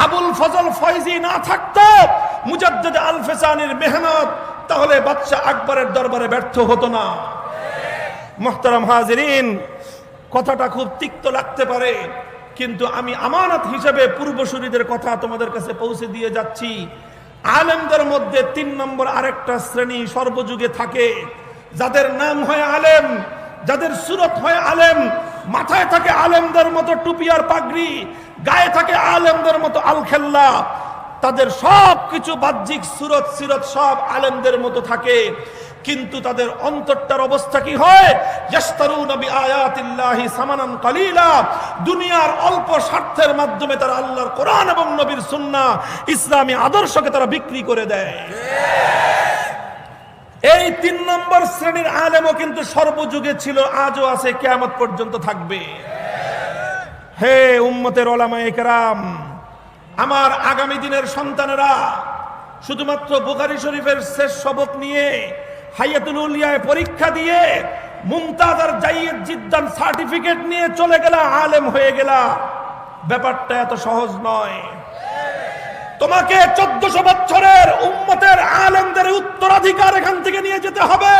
আবুল ফজল ফয়জি না থাকতো, মুজাদ্দিদ আল ফেসানির মেহনত, তাহলে বাদশাহ আকবরের দরবারে ব্যর্থ হতো না। মুহতারাম হাজিরিন, কথাটা খুব তিক্ত লাগতে পারে, কিন্তু আমি আমানত হিসেবে পূর্বসূরীদের কথা তোমাদের কাছে পৌঁছে দিয়ে যাচ্ছি। আলেমদের মধ্যে 3 নম্বর আরেকটা শ্রেণী সর্বযুগে থাকে, যাদের নাম হয় আলেম, যাদের সুরত হয় আলেম, মাথায় থাকে আলেমদের মতো টুপি আর পাগড়ি, গায়ে থাকে আলেমদের মতো আলখেল্লা, তাদের সব কিছু বাহ্যিক সুরত সিরত সব আলেমদের মতো থাকে, কিন্তু তাদের অন্তরটার অবস্থা কি হয়? ইয়াশতারুনা বিআয়াতিল্লাহি সামানান কালিলা, দুনিয়ার অল্প স্বার্থের মাধ্যমে তারা আল্লাহর কোরআন এবং নবীর সুন্নাহ ইসলামী আদর্শকে তারা বিক্রি করে দেয়। এই 3 নম্বর শ্রেণীর আলেমও কিন্তু সর্বযুগে ছিল, আজও আছে, কিয়ামত পর্যন্ত থাকবে। হে উম্মতের ওলামায়ে কেরাম, আমার আগামী দিনের সন্তানেরা শুধুমাত্র বুখারী শরীফের শেষ সবক নিয়ে হায়াতুল উলিয়ায় পরীক্ষা দিয়ে মুমতাজ আর জাইদ জিদ্দান সার্টিফিকেট নিয়ে চলে গেলা, আলেম হয়ে গেলা, ব্যাপারটা এত সহজ নয়। তোমাকে 1400 বছরের উম্মতের আলেমদের উত্তরাধিকার এখান থেকে নিয়ে যেতে হবে।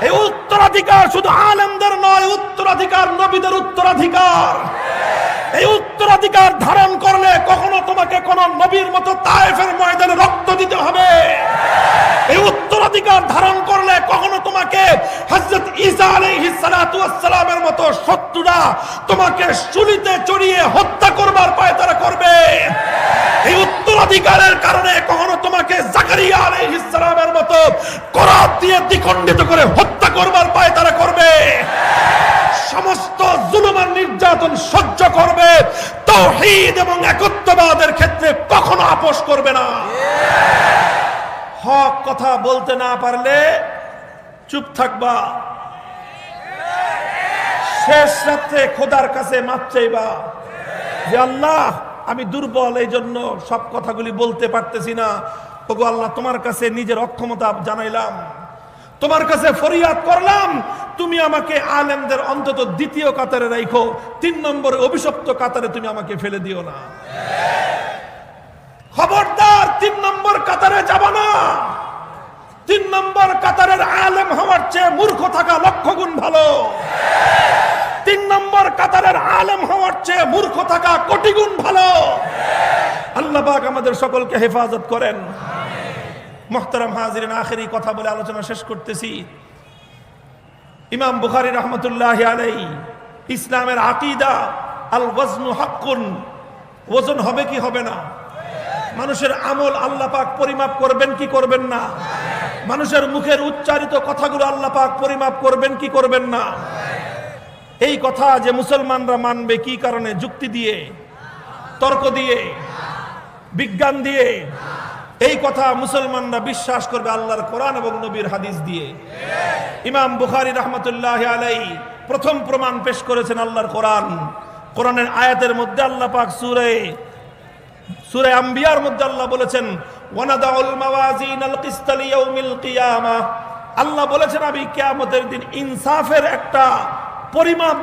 এই উত্তরাধিকার শুধু আলেমদের নয়, উত্তরাধিকার নবীদের উত্তরাধিকার। এই উত্তরাধিকার ধারণ করলে কখনো তোমাকে কোন নবীর মতো তায়েফের ময়দানে রক্ত দিতে হবে। এই উত্তরাধিকার ধারণ করলে কখনো তোমাকে হযরত ঈসা আলাইহিস সালাতু ওয়াস সালামের মতো শত্রুরা তোমাকে শুলিতে চড়িয়ে হত্যা করবার পায়তারা করবে। এই উত্তরাধিকারের কারণে কখনো তোমাকে জাকারিয়া আলাইহিস সালামের মতো করাত দিয়ে দ্বিখণ্ডিত করে হত্যা করবার পায়তারা করবে। সমস্ত জুলুম আর নির্যাতন সহ্য করবে, তাওহীদ এবং একত্ববাদের ক্ষেত্রে কখনো আপোষ করবে না। হক কথা বলতে না পারলে চুপ থাকবা, শেষ রাত্রে খোদার কাছে মাপ চাইবা যে আল্লাহ আমি দুর্বল, এই জন্য সব কথাগুলি বলতে পারতেছি না। ওগো আল্লাহ, তোমার কাছে নিজের অক্ষমতা জানাইলাম, তোমার কাছে ফরিয়াদ করলাম, তুমি আমাকে আলেমদের অন্তত 2য় কাতারে রাখো, 3 নম্বরে অভিশপ্ত কাতারে তুমি আমাকে ফেলে দিও না। খবরদার 3 নম্বর কাতারে যাবা না। 3 নম্বর কাতারের আলেম হওয়ার চেয়ে মূর্খ থাকা লক্ষ গুণ ভালো। 3 নম্বর কাতারের আলেম হওয়ার চেয়ে মূর্খ থাকা কোটি গুণ ভালো। আল্লাহ পাক আমাদের সকলকে হেফাজত করেন। মুহতারাম হাজিরিন, আখেরি কথা বলে আলোচনা শেষ করতেছি। ইমাম বুখারী রাহমাতুল্লাহি আলাইহি ইসলামের আকীদা আল ওয়াজনু হাক্কুন, ওজন হবে কি হবে না? মানুষের আমল আল্লাহ পাক পরিমাপ করবেন কি করবেন না? মানুষের মুখের উচ্চারিত কথাগুলো আল্লাহ পাক পরিমাপ করবেন কি করবেন না? এই কথা যে মুসলমানরা মানবে কি কারণে? যুক্তি দিয়ে। তর্ক দিয়ে, বিজ্ঞান দিয়ে। এই কথা মুসলমানরা বিশ্বাস করবে আল্লাহর কোরআন এবং নবীর হাদিস দিয়ে। ইমাম বুখারী রাহমাতুল্লাহি আলাইহি প্রথম প্রমাণ পেশ করেছেন আল্লাহর কোরআন। কোরআনের আয়াতের মধ্যে আল্লাহ পাক সূরা আম্বিয়ার মধ্যে আল্লাহ বলেছেন ওয়ানাদাউল মাওয়াজিনাল কিসতা লিয়াউমিল কিয়ামাহ। আল্লাহ বলেছেন আমি কিয়ামতের দিন ইনসাফের একটা পরিমাপ